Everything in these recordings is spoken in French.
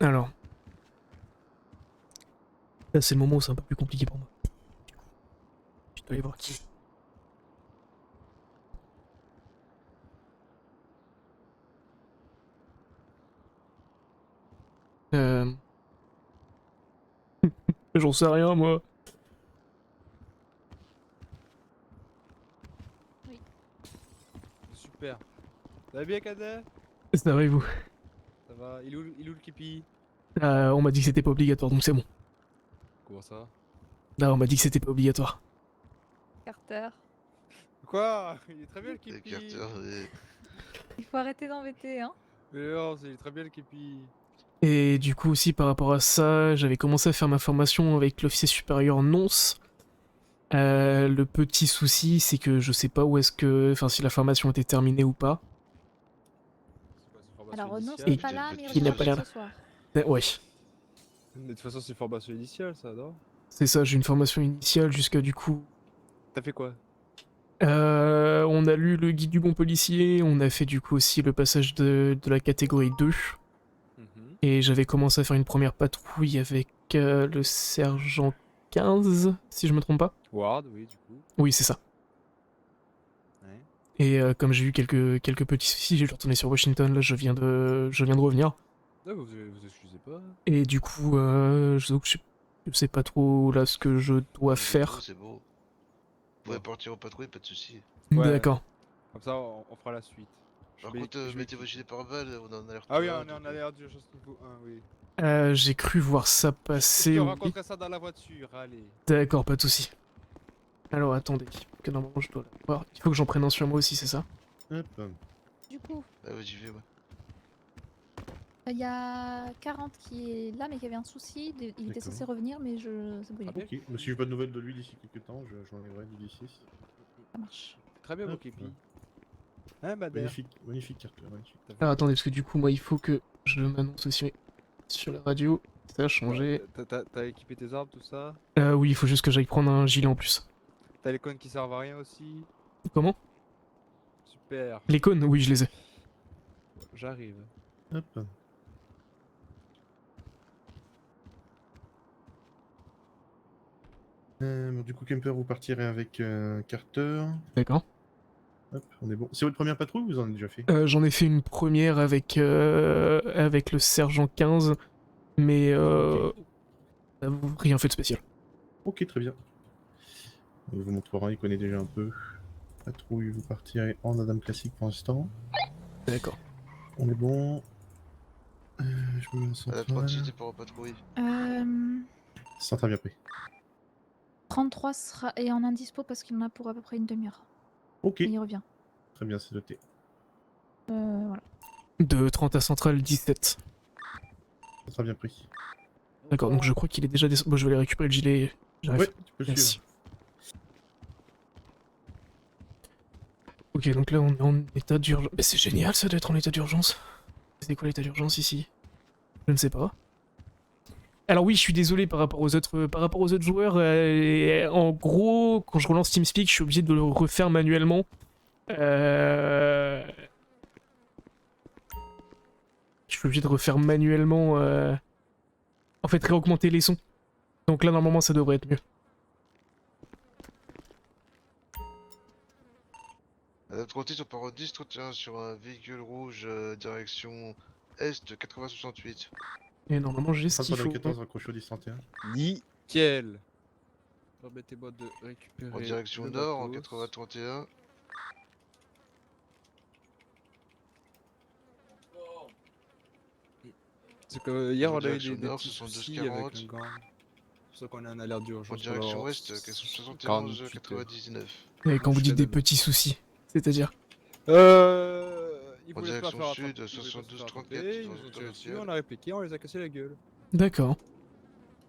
Alors, là c'est le moment où c'est un peu plus compliqué pour moi. Je dois aller voir qui. Euh... J'en sais rien moi. Oui. Super. Ça va bien, Cadet? Ça va et vous? Ça va. Il est où le képi? On m'a dit que c'était pas obligatoire donc c'est bon. Comment ça? Là on m'a dit que c'était pas obligatoire. Carter. Quoi? Il est très bien le Et képi. Carter, et... Il faut arrêter d'embêter, hein. Mais non, il est très bien le képi. Et du coup aussi par rapport à ça, j'avais commencé à faire ma formation avec l'officier supérieur Nonce. Le petit souci c'est que je sais pas où est-ce que... Enfin si la formation était terminée ou pas. C'est quoi, c'est formation Alors Renaud, initiale? c'est Et pas là, mais il qui n'a reviendra pas l'air... ce soir. Ouais, Mais de toute façon, c'est formation initiale, ça, non? c'est ça, j'ai une formation initiale jusqu'à du coup... T'as fait quoi? On a lu le guide du bon policier, on a fait du coup aussi le passage de la catégorie 2. Mhm. Et j'avais commencé à faire une première patrouille avec le sergent 15, si je me trompe pas. Ward, oui, du coup. Oui, c'est ça. Ouais. Et comme j'ai eu quelques petits soucis, j'ai dû retourner sur Washington, là je viens de revenir. Ah, vous excusez pas. Et du coup, je sais pas trop là ce que je dois faire. C'est beau. Vous pouvez partir en patrouille, pas de soucis. Ouais. D'accord. Comme ça, on fera la suite. Par Je vais- contre, je vais mettez écrire. vos gilets pare-balles, on en alerte. Ah oui, on est en alerte d'urgence niveau 1, oui. J'ai cru voir ça Je passer. te Oui. raconterai ça dans la voiture, allez. D'accord, pas de soucis. Alors attendez, que normalement je dois l'avoir. Il faut que j'en prenne un sur moi aussi, c'est ça? Hop. Du coup, Ah ouais, j'y vais, moi. il y a 40 qui est là, mais qui avait un souci. Il était D'accord. censé revenir, mais je... ça bouillait. Ah, bien. Ok, mais si j'ai pas de nouvelles de lui d'ici quelques temps, je l'enlèverai d'ici. Ça marche. Très bien, mon Hop. képi. Hein, Bader? Magnifique, magnifique carte, magnifique. Alors attendez, parce que du coup, moi il faut que je m'annonce aussi sur la radio. Ça a changé. T'as équipé tes armes, tout ça? Oui, il faut juste que j'aille prendre un gilet en plus. T'as les cônes qui servent à rien aussi? Comment? Super. Les cônes? Oui, je les ai. J'arrive. Hop. Bon, du coup, Kemper, vous partirez avec Carter. D'accord. Hop, on est bon. C'est votre première patrouille ou vous en avez déjà fait? J'en ai fait une première avec le sergent 15, mais rien fait de spécial. Ok, très bien. Vous montrerez, il connaît déjà un peu. Patrouille, vous partirez en Adam classique pour l'instant. D'accord. On est bon. Je me mets en À la centrale. 36, t'es pas en patrouille. Centrale bien pris. 33 est en indispo parce qu'il en a pour à peu près une demi-heure. Ok, Et il revient. très bien, c'est noté. Voilà. De 30 à Centrale 17. Centrale bien pris. D'accord, donc je crois qu'il est déjà descendu. Bon, je vais aller récupérer le gilet. J'arrive. Ouais, tu peux le Merci. suivre. Ok, donc là on est en état d'urgence. Mais c'est génial ça d'être en état d'urgence. C'est quoi l'état d'urgence ici? Je ne sais pas. Alors oui, je suis désolé par rapport aux autres joueurs. En gros, quand je relance TeamSpeak, je suis obligé de le refaire manuellement. Je suis obligé de refaire manuellement. En fait, réaugmenter les sons. Donc là, normalement, ça devrait être mieux. À la 36, on part en 10, 31 sur un véhicule rouge, direction Est 8068. Et normalement, j'ai ce qu'il Centrale faut. 14, raccroché au 1031. Nickel. Permettez-moi de récupérer. En direction le Nord, en matos. 8031. C'est que hier on a eu Direction des nord, petits 72, soucis avec 40. un gang. C'est pour ça qu'on est en alerte En d'urgence. direction alors, Ouest, 71, 48 99. Et quand vous je dites fais des la même. petits soucis, c'est-à-dire. Ils En voulaient pas direction faire sud, attraper, ils voulaient pas se 72, faire 34, attraper, ils dans nous ont le tiré dessus, commercial. on a répliqué, on les a cassé la gueule. D'accord,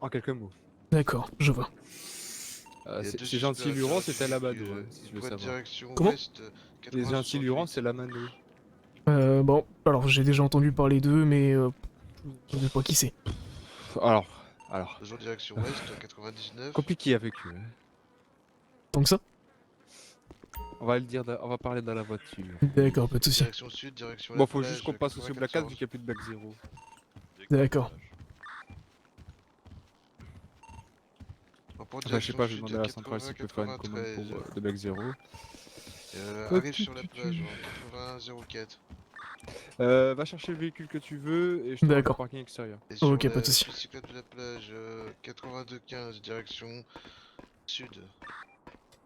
En quelques mots. d'accord, je vois. Il y a deux Ces suspects gentils lurons, qui c'était la Mano, fuient, si tu une veux voie de savoir. direction Comment Ouest, Les 80, gentils lurons, 68. c'est la Mano. Bon, alors j'ai déjà entendu parler d'eux, mais je ne sais pas qui c'est. Alors, Toujours direction Ouest, 99. compliqué avec eux. Hein. Tant que ça? On va le dire, on va parler dans la voiture. D'accord, pas de soucis. Direction sud, direction Bon, la faut plage, juste qu'on passe aussi au Black 4 vu qu'il n'y a plus de Black 0. D'accord. Pour Enfin, je sais pas, je vais direction demander à la sud, centrale s'il peut faire une commande 93. pour de Bec 0. Arrive sur la plage en 8104. Va chercher le véhicule que tu veux et je te range au D'accord. parking extérieur. Et sur Ok, pas la de soucis. piste cyclable de la plage, 8215, direction sud.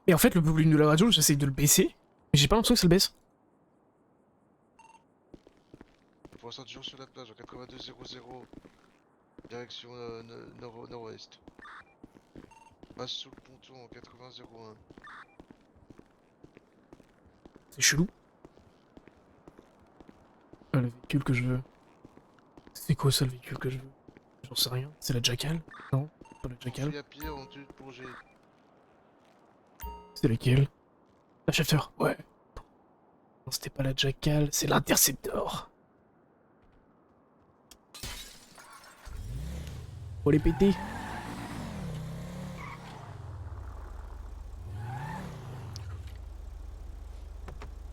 Et en fait, le volume de la radio, j'essaye de le baisser, mais j'ai pas l'impression que ça le baisse. Pour l'instant, toujours sur la plage en 8200, direction nord-ouest. Passe sous le ponton en 8001. C'est chelou. Le véhicule que je veux. C'est quoi ça, le véhicule que je veux? J'en sais rien. C'est la Jackal? Non, pas la Jackal. Poursuis à pied en dessous de plongée. C'est laquelle? La Schefter, ouais. Non, c'était pas la Jackal, c'est l'Interceptor. Faut les péter.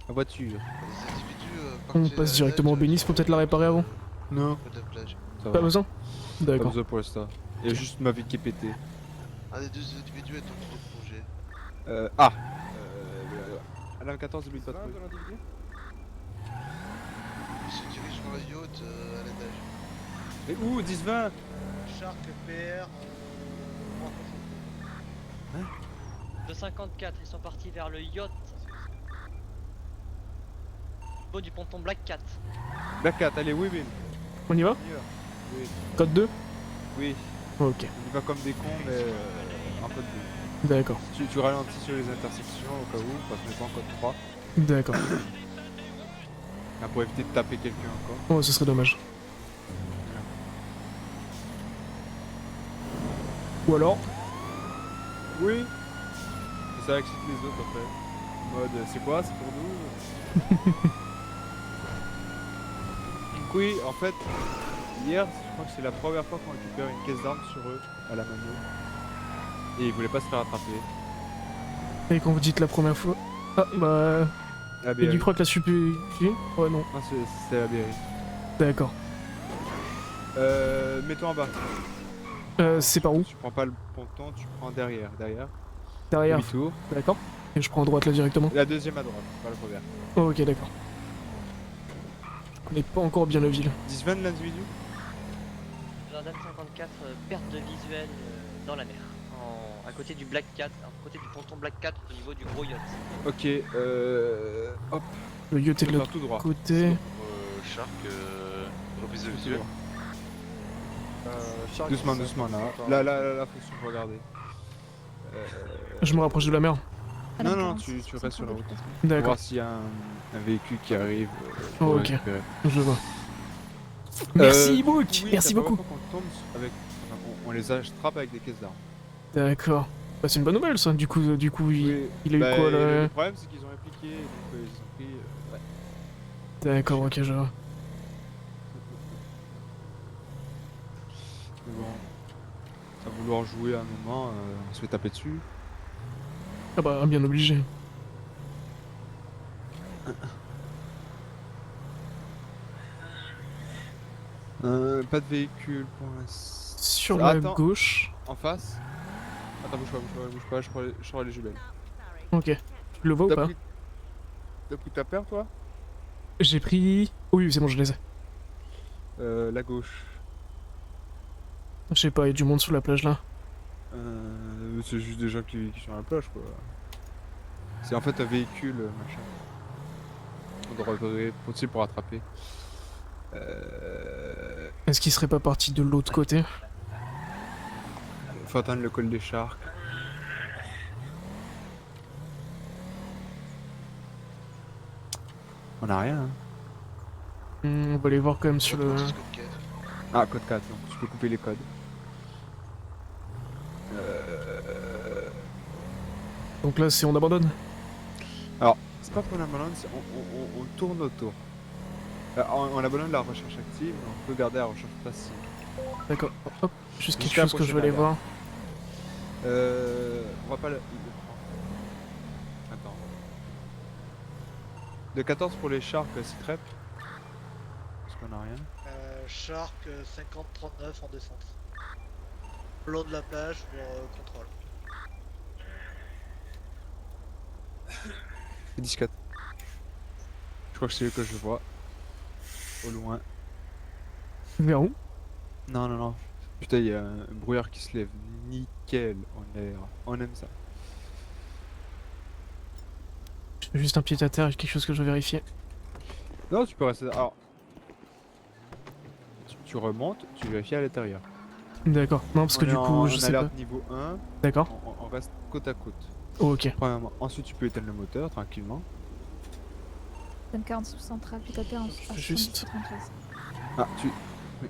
La voiture. Les individus On partis à passe la directement au nage, Bénis, faut peut-être la réparer avant. Non. près de la plage. Ça Pas va. besoin? Pas D'accord. besoin pour l'instant. Il y a juste ma vie qui est pétée. Un des deux individus est en train de plonger. Alarme 14, début de patrouille. Il se dirige vers un yacht à la nage. Mais où 10-20 Shark PR. 254, ils sont partis vers le yacht. Au niveau du ponton Black Cat. Black Cat, allez, oui, oui. On y va? Oui. Code 2? Oui. Ok, On y va comme des cons, mais en code 2. d'accord. Tu ralentis sur les intersections au cas où, parce qu'on est pas en code 3. D'accord. Là, pour éviter de taper quelqu'un encore. Oh, ce serait dommage. Ou alors? Oui. Et ça excite les autres après. En mode, c'est quoi, c'est pour nous? Donc oui, en fait, hier, je crois que c'est la première fois qu'on récupère une caisse d'armes sur eux, à la mano. Et ils voulaient pas se faire attraper. Et quand vous dites la première fois... Ah, bah... Ah, Et tu crois que la super... Ouais, non. Non, c'est la BRI. D'accord. Mets-toi en bas. C'est par où? Tu prends pas le ponton, tu prends derrière. Derrière. Derrière. Demi-tour. D'accord. Et je prends à droite là directement. La deuxième à droite, pas la première. Oh, ok, d'accord. Je connais pas encore bien la ville. 10-20 l'individu. Jordan 54, perte de visuel dans la mer. À côté du Black Cat, à côté du ponton Black Cat au niveau du gros yacht. Ok, hop. Le yacht est de Faire l'autre tout droit. côté. Shark, reprise de visuel. Doucement, doucement là. Là, faut se regarder. Je me rapproche de la mer. À Non, la non, gare, tu c'est restes sur la route. peut-être. Pour D'accord, voir s'il y a un véhicule qui arrive. Oh, pour ok. récupérer. je vois. Merci, Book. Oui, Merci t'as pas beaucoup. peur qu'on tombe avec... enfin, on les attrape avec des caisses d'armes. D'accord. Bah, c'est une bonne nouvelle ça. Du coup, il a eu Bah, quoi et là? Le problème c'est qu'ils ont répliqué, donc ils ont pris... ouais. D'accord, ok, je vois. Mais bon, à vouloir jouer à un moment, on se fait taper dessus. Ah bah, bien obligé. Pas de véhicule pour l'instant. Sur la Attends. gauche. En face. Attends, bouge pas, je prends les jumelles. Ok. Tu le vois ou pas? T'as pris ta paire toi? J'ai pris... Oui, c'est bon, je les ai. La gauche. Je sais pas, il y a du monde sur la plage là. C'est juste des gens qui sont à la plage quoi. C'est en fait un véhicule machin. On doit repérer pour attraper. Est-ce qu'il serait pas parti de l'autre côté? Faut atteindre le col des Sharks. On a rien hein. On va aller voir quand même sur le... 36 code 4. Ah code 4 donc tu peux couper les codes. Donc là, c'est on abandonne? C'est pas qu'on abandonne, on tourne autour. On abandonne la recherche active, mais on peut garder la recherche passive. D'accord. Hop, juste quelque Jusqu'à la chose que je veux prochaine aller voir. On va pas le prendre. Attends. De 14 pour les Sharks, Citrep. Parce qu'on a rien. Shark 50-39 en descente. Le long de la plage pour contrôle. 10-4. Je crois que c'est eux que je vois. Au loin. Vers où? Non, non, non. Putain, il y a un brouillard qui se lève. Nickel en l'air. On aime ça. Je fais juste un pied à terre, quelque chose que je veux vérifier. Non, tu peux rester. Alors. Tu remontes, tu vérifies à l'intérieur. D'accord. Non, parce que On est du coup, en je sais pas. alerte niveau 1. D'accord. On reste côte à côte. Oh, ok. Premièrement. Ensuite, tu peux éteindre le moteur tranquillement. M40 sous centrale, pied à terre en fais juste. 73. Ah, tu. Oui.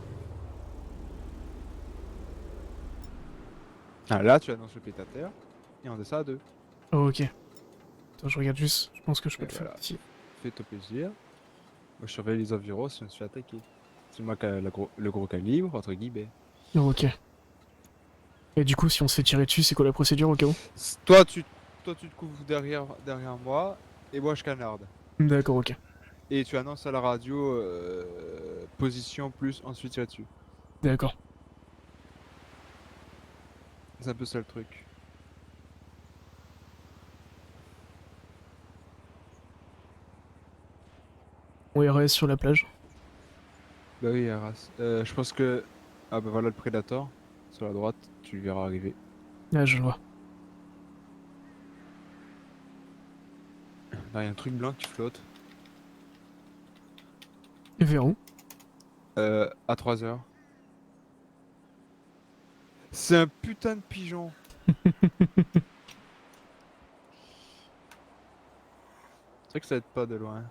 Ah, là, tu annonces le pied à terre. Et on descend à 2. Oh, ok. Attends, je regarde juste. Je pense que je peux Et le faire voilà. ici. Fais-toi plaisir. Moi, je surveille les environs si on se fait attaquer. C'est moi qui ai le gros calibre, entre guillemets. Oh, ok. Et du coup, si on se fait tirer dessus, c'est quoi la procédure au cas où? Toi, tu te couvres derrière moi, et moi, je canarde. D'accord, ok. Et tu annonces à la radio position plus ensuite tirer dessus. D'accord. C'est un peu ça le truc. On RS sur la plage. Bah oui, Arras. Je pense que. Ah bah voilà le Predator. Sur la droite, tu le verras arriver. Ah, je le vois. Là, il y a un truc blanc qui flotte. Et vers où? À 3h. C'est un putain de pigeon. C'est vrai que ça aide pas de loin.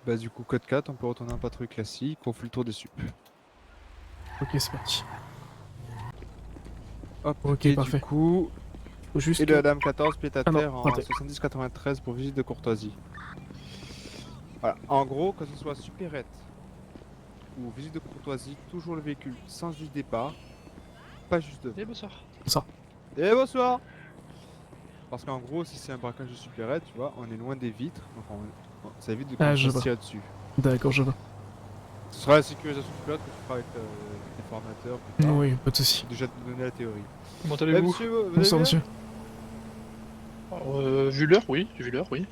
Bah du coup, code 4, on peut retourner en patrouille classique, on fait le tour des sup. Ok, c'est parti. Hop, Ok, et parfait. du coup... Faut juste. Et de la dame 14, pied à Ah non, terre en raté. 70-93 pour visite de courtoisie. Voilà, en gros, que ce soit supérette ou visite de courtoisie, toujours le véhicule sens du départ, pas juste devant. Et bonsoir. Et bonsoir. Parce qu'en gros, si c'est un braquage de supérette, tu vois, on est loin des vitres, donc ça évite de Ah, commencer je à se vois. tirer dessus. D'accord, je vois. Ce sera la sécurisation du pilote que tu feras avec les formateurs plus tard. Oui, pas de soucis. Déjà te donner la théorie. Comment Eh, allez-vous? monsieur, vous allez Bonsoir, bien monsieur. Vu l'heure, oui. Vu l'heure, oui.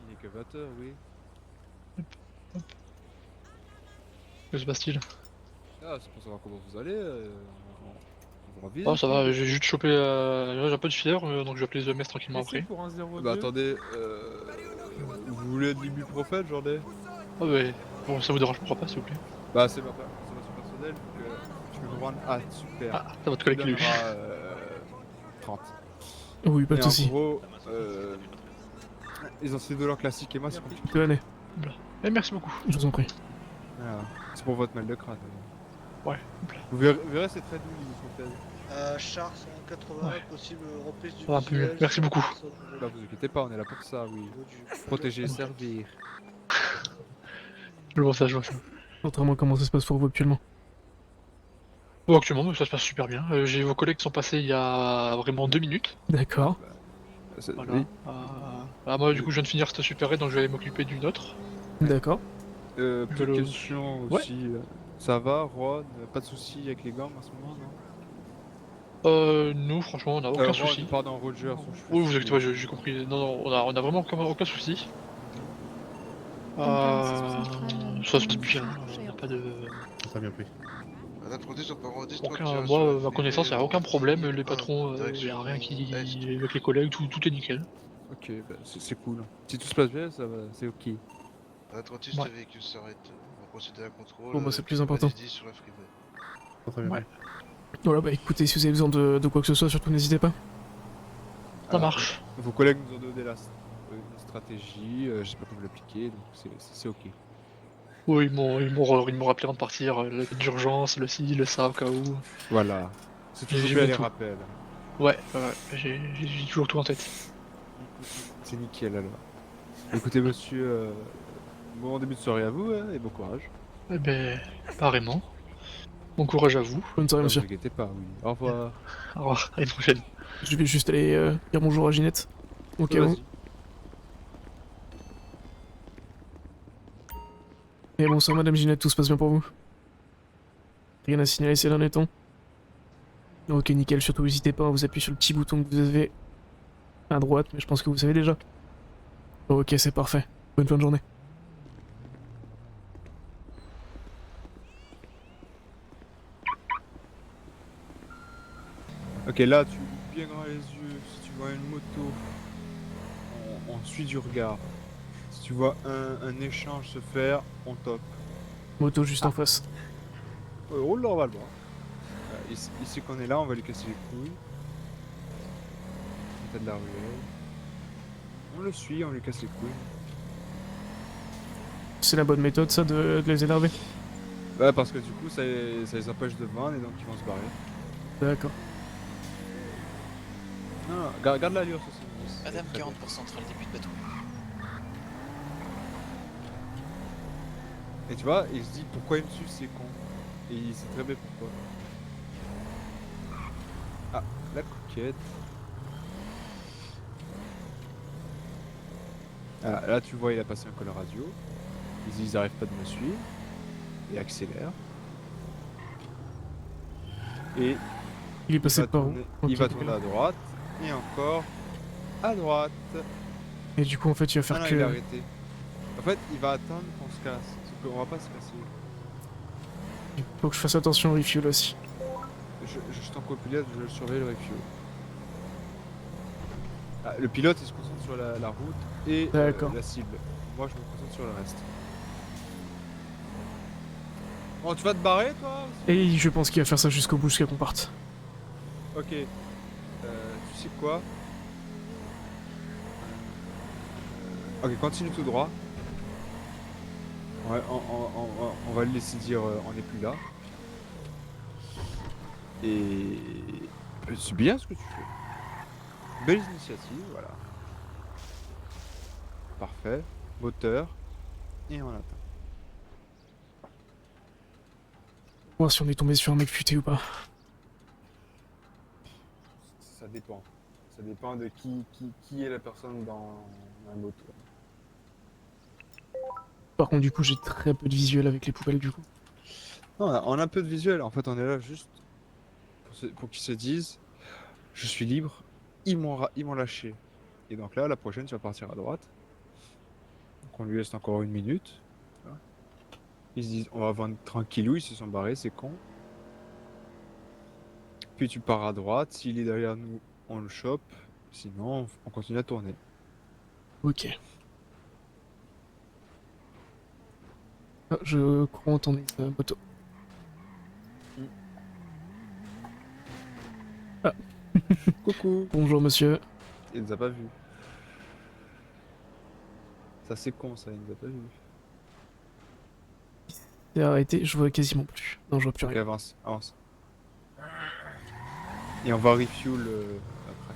Il est que 20h, oui. Que se passe-t-il? Ah, c'est pour savoir comment vous allez. On vous rend Oh, visite, ça va, hein. j'ai juste chopé. J'ai un peu de fièvre, donc je vais appeler les OMS tranquillement après. pour un 02. Bah attendez, vous voulez de l'ibuprofène, j'en ai. Ah, ouais. Bon, ça vous dérange pas, s'il vous plaît? Bah c'est ma consommation personnelle, donc je peux vous vendre. Ah super. Ah, ça va te coller Tu avec lui. donneras, 30. Oui, pas Et de en soucis. gros, les anciens $, classiques et moi c'est compliqué. Tenez, Eh, merci beaucoup. je vous en prie. Voilà. C'est pour votre mal de crâne. Ouais. Vous verrez c'est très doux l'ibuprofène. Shark 180, Ouais. possible reprise du Ça va un peu mieux. visuel Merci sur la beaucoup. personne de Bah vous inquiétez pas, on est là pour ça, oui. niveau du- Protéger et servir. Je vois ça, je vois ça. Autrement, comment ça se passe pour vous actuellement? Bon, actuellement, ça se passe super bien. J'ai vos collègues qui sont passés il y a vraiment 2 minutes. D'accord. Voilà. Oui. Moi, du coup, je viens de finir cette super raid, donc je vais aller m'occuper d'une autre. D'accord. Petite le- question Ouais. aussi. Ça va, Ron? Pas de soucis avec les gangs en ce moment, non? Nous, franchement, on n'a aucun Ron, souci. Pardon, Roger. Oui, vous inquiétez pas, j'ai compris. Non, on a vraiment aucun souci. Ça se passe bien, on n'a pas de. Ça a bien pris. La protection par ordre, Moi, à ma connaissance, il n'y a aucun problème. Les patrons, il n'y a rien qui. Avec les collègues, tout est nickel. Ok, bah, c'est cool. Si tout se passe bien, ça va, c'est ok. À Atlantis, Ouais. le véhicule s'arrête. On va procéder à un contrôle. Bon, bah, c'est le plus important. 10 sur la freeway. Très bien Ouais. pris. Voilà, bah écoutez, si vous avez besoin de quoi que ce soit, surtout n'hésitez pas. Ça marche. Vos collègues nous ont donné une stratégie, je sais pas comment l'appliquer, donc c'est ok. Oui, ils m'ont rappelé avant de partir, d'urgence, le ci, le ça, au cas où. Voilà. C'est toujours J'ai bien bien les tout. rappels. Ouais, j'ai toujours tout en tête. C'est nickel alors. Écoutez monsieur, bon début de soirée à vous hein, et bon courage. Eh ben, pareillement. Bon courage à vous. Bonne soirée, Ne monsieur. vous inquiétez pas, oui. Au revoir. Au revoir, à une prochaine. Je vais juste aller dire bonjour à Ginette. Au cas où. Vas-y. Et bonsoir Madame Ginette, tout se passe bien pour vous? Rien à signaler ces derniers temps? Ok, nickel, surtout n'hésitez pas à vous appuyer sur le petit bouton que vous avez à droite, mais je pense que vous savez déjà. Ok, c'est parfait. Bonne fin de journée. Ok, là, tu ouvres bien grand les yeux. Si tu vois une moto, on suit du regard. Si tu vois un échange se faire, on top. Moto juste en face. Oh là, on va le voir. Ici qu'on est là, on va lui casser les couilles. T'as de la ruelle. On le suit, on lui casse les couilles. C'est la bonne méthode ça de les énerver. Ouais, parce que du coup, ça les empêche de vendre et donc ils vont se barrer. D'accord. Non, garde l'allure sur ce Madame, 40 central, début de bateau. Et tu vois, il se dit pourquoi il me suit, c'est con. Et il sait très bien pourquoi. Ah, la coquette. Ah, là tu vois, il a passé un col radio. Ils arrivent pas de me suivre. Il accélère. Et Il est passé va par où? tourner, Ok, il va nickel. tourner à droite. Et encore à droite. Et du coup en fait il va faire Non, que... il a arrêté. En fait, il va attendre qu'on se casse. Sauf qu'on va pas se casser. Faut que je fasse attention au refuel aussi. Je t'en copilote, je surveille le refuel. Ah, le pilote il se concentre sur la route et D'accord. la cible. Moi je me concentre sur le reste. Bon, tu vas te barrer toi aussi? Et je pense qu'il va faire ça jusqu'au bout, jusqu'à qu'on parte. Ok. Tu sais quoi? Ok, continue tout droit. Ouais, on va le laisser dire on n'est plus là. Et c'est bien ce que tu fais. Belle initiative, voilà. Parfait. Moteur. Et on attend. Voir si on est tombé sur un mec futé ou pas. Ça dépend. Ça dépend de qui est la personne dans la moto. Par contre du coup j'ai très peu de visuel avec les poubelles du coup. Non, on a un peu de visuel. En fait, on est là juste pour qu'ils se disent je suis libre, ils m'ont lâché. Et donc là, la prochaine, tu vas partir à droite. Donc on lui laisse encore 1 minute. Ils se disent on va vendre tranquillou, ils se sont barrés, c'est con. Puis tu pars à droite, s'il est derrière nous, on le chope. Sinon, on continue à tourner. Ok. Ah, je crois entendre une moto. Ah. Coucou. Bonjour monsieur. Il nous a pas vus. Ça c'est con ça, il nous a pas vus. C'est arrêté, je vois quasiment plus. Non, je vois plus Ok, rien. avance. Et on va refuel après.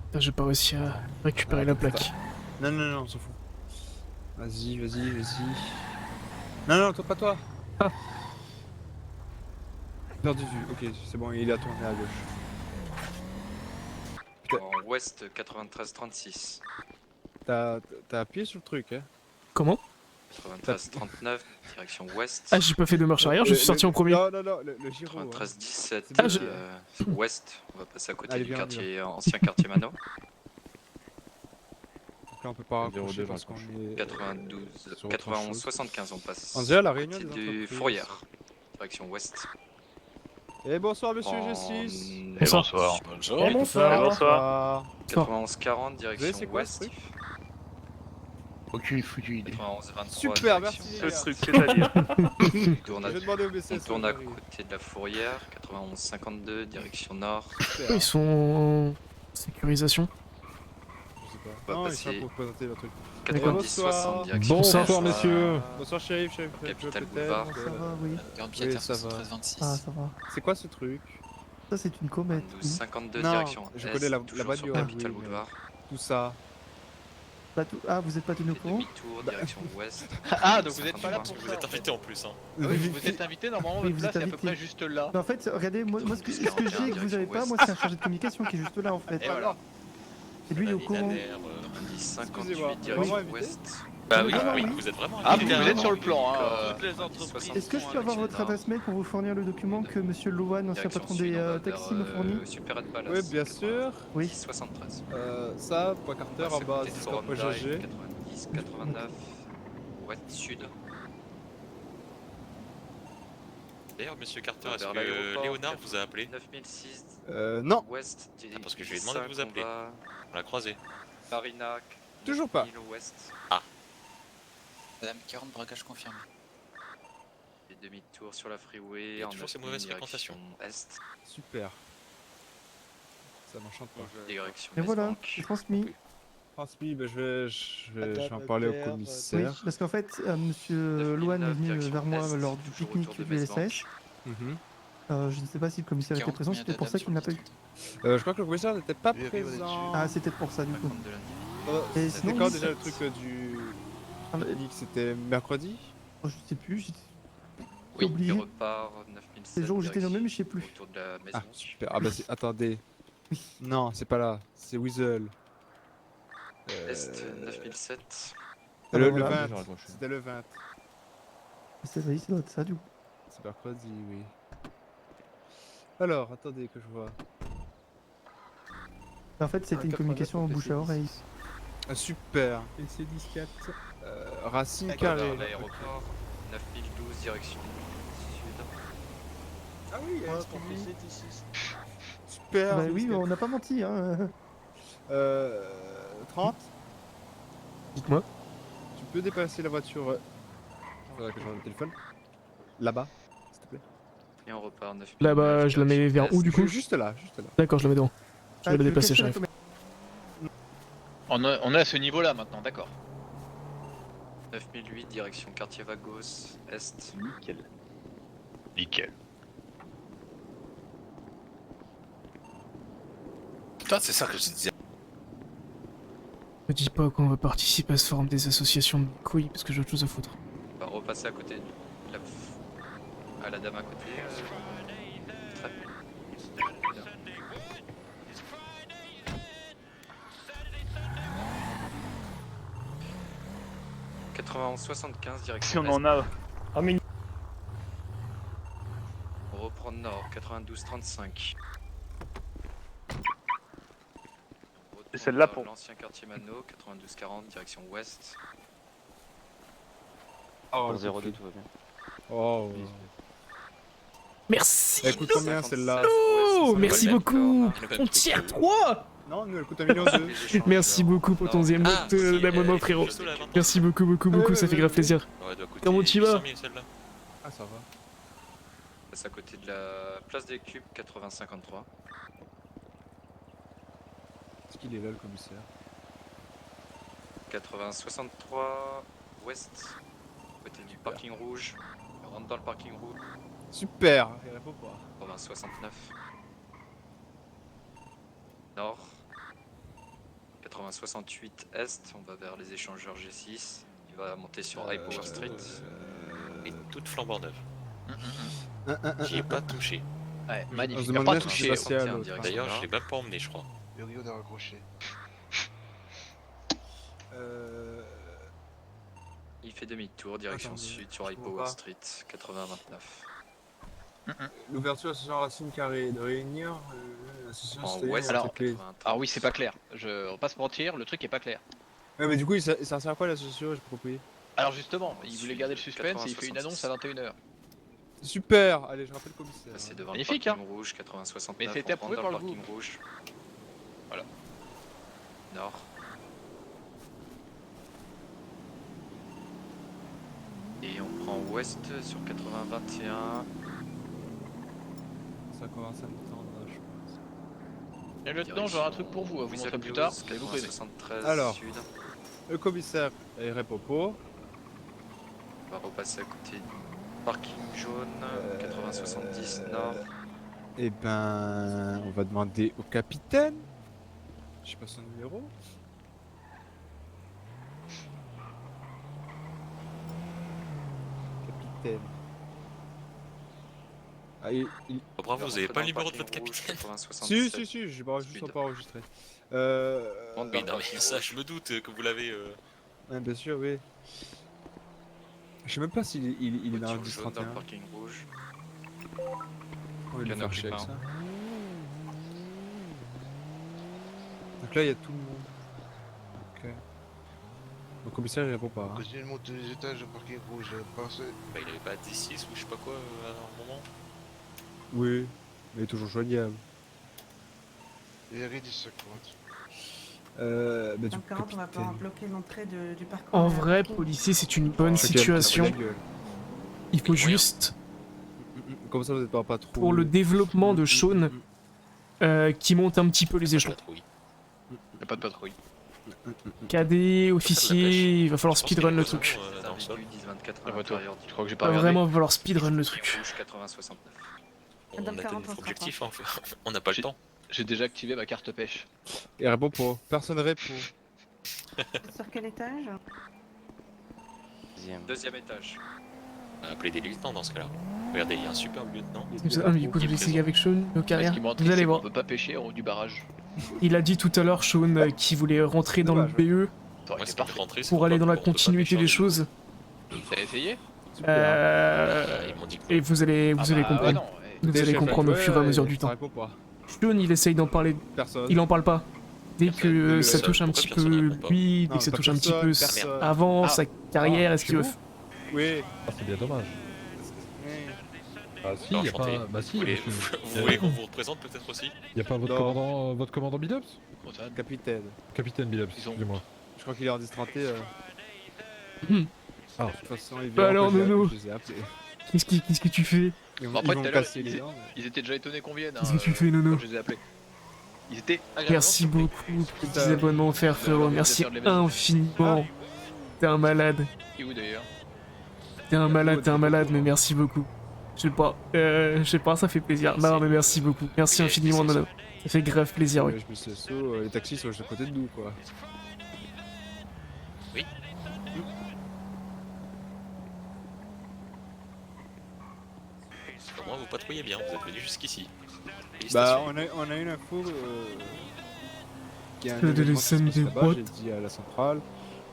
Putain, j'ai pas réussi à récupérer la plaque. Non, on s'en fout. Vas-y. Non, toi, pas toi. Ah. Perdu de vue. Ok, c'est bon, il a tourné à gauche. En ouest 93-36. T'as appuyé sur le truc, hein. Comment? 93-39, direction ouest. Ah, j'ai pas fait de marche arrière, je suis sorti en premier. Non, le gyro. 93-17, Ah, ouest. On va passer à côté Allez, du viens, ancien quartier Mano. Donc là, on peut pas raccrocher parce qu'on est... 92, sur autre 91, chose. 75, on passe. On dirait la réunion côté des du entreprises. Fourrière, direction ouest. Et bonsoir, monsieur En- G6. Bonsoir. Bonjour. Bonsoir. 91-40, direction c'est quoi, ce ouest. truc Aucune foutue idée. 91-23, Super, direction merci. ouest. truc, c'est-à-dire On tourne à- Je vais demander au on BCS. tourne à côté de la Fourrière, 91-52, direction nord. Ils sont en sécurisation. Je sais pas. On va Non, ils sont passer là pour présenter le truc. 90-60, direction Bonsoir, nord. messieurs. Bonsoir, shérif. Capitale peut-être, Boulevard. parce que- oui. Garde Oui, Pieter, ça va. 73-26. Ah, ça va. C'est quoi ce truc? Ça, c'est une comète. 52, Non, direction je est, connais la toujours bagnole, sur Capital oui, mais- Boulevard. Tout ça. Ah, vous êtes pas tenu au Fais courant? demi-tour, direction ouest. Ah, donc vous êtes pas là pour Vous ça. êtes invité en plus. Hein. Ah oui, vous êtes invité, normalement Oui, votre vous place êtes est à peu invité. près juste là. Mais en fait, regardez, moi ce que j'ai et que vous avez pas, moi c'est un chargé de communication qui est juste là en fait. Et voilà. Et lui il est au La courant. mère, Indice Excusez-moi, 58, direction vraiment ouest. Bah oui, Ah, oui, oui. vous êtes vraiment Ah, invité. vous êtes sur le plan, hein. D'accord. Toutes les entreprises. Est-ce que je peux avoir votre adresse mail pour vous fournir le document que monsieur Loan, ancien Direction patron sud, des on va taxis, vers, me fournit? Super Red Palace. Oui, bien sûr. Oui. 73. Ça, point Carter en bas, c'est Forum point Drive, GG. 90, 89. Ouest, sud. D'ailleurs, monsieur Carter, On est-ce va que vers l'aéroport, Léonard vous a appelé? 9006. Non, Ouest, parce que je lui ai demandé de vous appeler. On l'a croisé. Marina. Toujours pas. 9000 ouest. Madame 40, braquage confirmé. Et demi-tour sur la freeway. Il y a en toujours ces 9000, mauvaises direction fréquentations. Est. super. Ça m'enchante pas. Direction Et voilà, West c'est Bank. transmis. Transmis, bah, je vais en Madame parler au Pierre, Oui, commissaire. parce qu'en fait, monsieur Loan est venu vers moi lors du toujours pique-nique autour de du West LSS. Mhm. Je ne sais pas si le commissaire était présent, c'était pour ça qu'il n'a pas eu. Je crois que le commissaire n'était pas Oui, oui, on est présent. Ah, c'était pour ça du coup. 50 de la nuit. Et C'était sinon, quand oui, déjà ça- le truc du Ah, mais- pique-nique? C'était mercredi? Je sais plus, j'ai Oui, oublié. il repart 9007. C'est le jour où j'étais nommé, mais je sais plus. Autour de la maison. Ah, super. Ah bah attendez. Non, c'est pas là. C'est Weasel. Est 9007. Le voilà. 20. C'était le 20. C'est vrai, ça doit être ça du coup. C'est mercredi, oui. Alors, attendez que je vois. En fait, c'était une communication en bouche à oreille. Ah, super. PC 10-4. Racine Vers carrée. l'aéroport. 9012, direction sud. Ah oui, Ouais, pour PC, ici. super. Bah oui, on n'a pas menti, hein. 30. Dites-moi. Tu peux déplacer la voiture. Faudrait que je rende le téléphone. Là-bas, s'il te plaît. Et on repart 9009. Là-bas, je la mets vers où du coup? Juste là, juste là. D'accord, je la mets devant. Je vais la déplacer, j'arrive. On est à ce niveau-là maintenant, d'accord. 9008, direction quartier Vagos, est. Nickel. Nickel. Putain, c'est ça que je disais. Me dis pas qu'on va participer à ce forum des associations de couilles parce que j'ai autre chose à foutre. On va repasser à côté de à la dame à côté. Très bien. 91-75 direction Si on est. en a. Ah, mais On reprend nord, 92-35. Et celle-là pour- L'ancien quartier Mano, 92-40, direction ouest. Oh, Pour 0-2, tout va bien. Oh. Merci. Elle coûte combien celle-là? Oh, merci beaucoup. On tire 3. Non, nous elle coûte 1,2 million. Merci beaucoup pour ton deuxième note d'abonnement, frérot. Merci beaucoup, beaucoup, beaucoup, ça fait grave plaisir. Comment tu vas? Ah, ça va. Passe à côté de la place des Cubes, 80-53. Est-ce qu'il est là le commissaire? 80-63 ouest, côté du parking rouge. On rentre dans le parking rouge. Super. Il répond pas. 80-69. Nord. 80-68 est, on va vers les échangeurs G6. Il va monter sur High Power Street. Et toute flambant neuve. J'y ai pas touché. Ouais, On magnifique. se Y a demande pas bien touché. si c'est spatial, en l'autre. direct. D'ailleurs, je l'ai même pas emmené, je crois. Le Rio est raccroché. Il fait demi-tour, direction Attendez, sud sur High je vois Power pas. Street, 80-29. L'ouverture de l'association Racine Carrée de réunir l'association En citoyenne ouest, avec alors, les- 80. Ah oui, c'est pas clair. On va pas se mentir, le truc est pas clair. Ouais, mais du coup, ça sert à quoi l'association? J'ai pas compris. Alors justement, il voulait garder le suspense et il fait une annonce à 21h. Super. Allez, je rappelle le commissaire. Passer devant Magnifique, le parking rouge, 80-69. Mais c'était on approuvé rentre dans par le le parking rouge. Voilà. Nord. Et on prend ouest sur 80-21. Ça commence à me tendre, je pense. Et lieutenant, j'aurai un truc pour vous, à vous montrer plus tard, et vous connaissez. 73 Alors. sud. Le commissaire est répopo. On va repasser à côté du parking jaune, 80-70 nord. Eh ben, on va demander au capitaine. Je sais pas son numéro. capitaine. Ah, il... Oh, bravo, vous avez pas le numéro de votre capitaine? Si, j'ai pas juste pas enregistré. Oui, non, mais ça, je me doute que vous l'avez. Ouais, bien sûr, oui. Je sais même pas s'il est dans le 10-31. Dans le parking rouge. On va le Canopy faire chier avec peint. ça. Donc là, il y a tout le monde. Ok. Le commissaire, il répond pas. Hein. Continue de monter les étages au parking rouge, parfait. Bah, il avait pas 10-6 ou je sais pas quoi à un moment. Oui, mais il est toujours joignable. Il est ready 50. Bah, du Dans 40, on va capitaine. pouvoir bloquer l'entrée du parcours. En vrai, policier, c'est une bonne situation. Il faut juste, Comme ça, vous êtes pas trop. pour le développement de Sean, qui monte un petit peu les échelons. Y'a pas de patrouille. Cadet, officier, il va falloir speedrun le truc. Dans le sol. 10-24 à Ah, bah, toi, l'intérieur. je crois que j'ai Il pas va regardé. vraiment falloir speedrun le truc. Rouge 80-69. On a que notre objectif, hein. On n'a pas le temps. J'ai déjà activé ma carte pêche. Il répond pas. Personne répond. Sur quel étage? Deuxième étage. On va appeler des lieutenants dans ce cas-là. Regardez, il y a un superbe lieutenant. Ah, mais du coup, vous essayez avec Sean, au carrière. Ce qui m'en Vous allez voir. On peut pas pêcher en haut du barrage. Il a dit tout à l'heure, Sean, qu'il voulait rentrer dans le BE Ça aurait été parfait. pour aller dans la continuité des choses. T'as essayé? Ils m'ont dit que- Et vous allez bah, comprendre. non, Vous allez comprendre au fur et à mesure du temps. Répond pas. Sean, il essaye d'en parler. Personne. Il en parle pas. Dès que ça touche un Pourquoi petit personne peu répond pas lui, dès Non, que ça pas touche un petit peu personne. avant sa carrière, est-ce qu'il veut. Oui. C'est bien dommage. Ah si, Alors, y a pas... enchanté. Bah si, Vous voulez, monsieur. vous voulez qu'on vous représente peut-être aussi? Y a pas votre commandant Billups? Capitaine. Capitaine Billups, Ils ont- excusez-moi. Je crois qu'il est en 10-31. Ah. De toute façon, il Bah alors, Nono. je les ai appelés. Qu'est-ce que tu fais? Ils Bon, vont, après, ils vont tout à l'heure, casser les dents. ils étaient déjà étonnés qu'on vienne. Qu'est-ce que tu fais, Nono? Quand je les ai appelés. Ils étaient agréablement Merci surpris. beaucoup pour tes abonnements offerts, frérot. Merci infiniment. T'es un malade. Et où d'ailleurs? T'es un malade, mais merci beaucoup. Je sais pas, ça fait plaisir. Non, mais merci beaucoup. Merci infiniment, Nono. Ça fait grave plaisir, oui. Je me suis assaut, les taxis sont juste à côté de nous, quoi. Oui. Au moins, vous patrouillez bien, vous êtes venus jusqu'ici. Bah, Félicitations. on a une info qui a un Le événement qui se passe Sunday là-bas, what? j'ai dit à la centrale,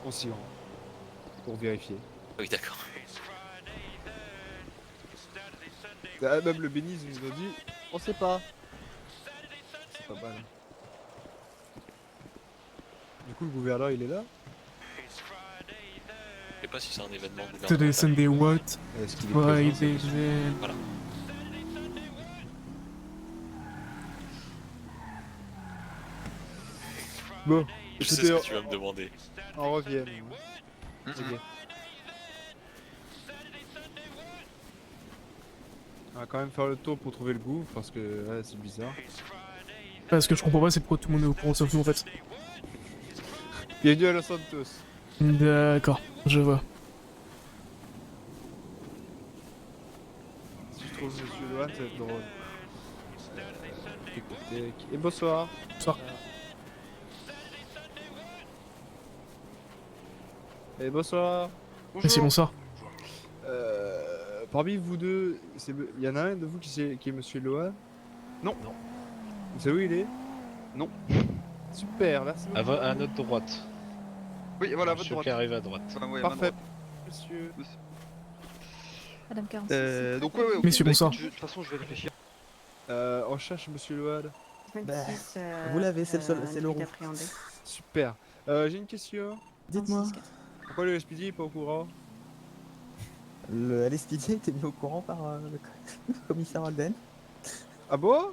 on s'y rend. Pour vérifier. Oui, d'accord. Ah, même le Béniz nous a dit, on sait pas. C'est pas mal. Du coup, le gouverneur, il est là. Je sais pas si c'est un événement Today Sunday what? Est-ce qu'il est Friday présent, then. Voilà. Bon, Je sais écoutez, ce que tu vas me demander. on revient. Ok. On va quand même faire le tour pour trouver le gouffre parce que ouais, c'est bizarre. Ce que je comprends pas, c'est pourquoi tout le monde est au courant sauf nous en fait. Bienvenue à Los Santos. D'accord, je vois. Si je trouve Monsieur Lohan, ça va être drôle. Tic, tic, tic. Et bonsoir. Bonsoir. Et bonsoir. Merci, bonsoir. Parmi vous deux, il y en a un de vous qui est Monsieur Lohan? Non. Non. Vous savez où il est? Non. Super, merci beaucoup. À notre droite. Oui, voilà, à votre Monsieur droite. qui arrive à droite. Parfait. Monsieur. Madame 46. Donc, ouais, ok, Messieurs, bah, bonsoir. écoute, de toute façon, je vais réfléchir. On cherche Monsieur Lohan. 26, vous l'avez, c'est le roux. appréhendé. Super. J'ai une question. Dites-moi. Pourquoi le SPD est pas au courant? Le LSPD était mis au courant par le commissaire Alden. Ah bon?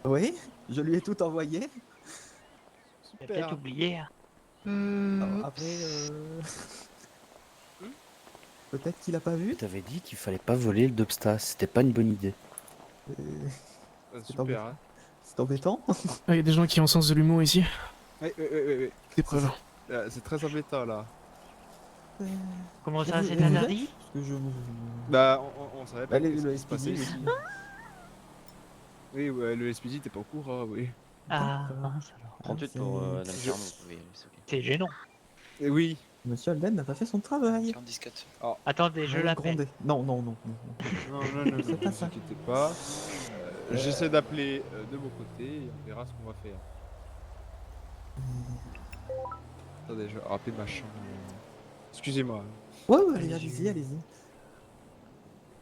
Oui, je lui ai tout envoyé. Super. oublié. Alors, après, peut-être qu'il a pas vu. T'avais dit qu'il fallait pas voler le Dobsta, c'était pas une bonne idée. Super, hein. C'est embêtant. Il y a des gens qui ont sens de l'humour ici. Oui. Des preuves. C'est très embêtant là. Comment ça, Vous- c'est vous un êtes ari? Parce que je... Bah, on savait pas Bah, ce qui le se passait SPD ici. aussi. Oui, ouais, le SPD t'es pas au courant, oui. Ah, mince alors. 38 c'est- pour Madame je- Charmant, vous pouvez y aller, c'est ok. C'est gênant. Et oui, Monsieur Alden n'a pas fait son travail. 47. Attendez, je Ouais, l'appelle. grondez. Non, non, non. Non, ne C'est pas vous ça. inquiétez pas. J'essaie d'appeler de mon côté et on verra ce qu'on va faire. Attendez, je vais rappeler ma chambre. Excusez-moi. Ouais, allez-y, allez-y.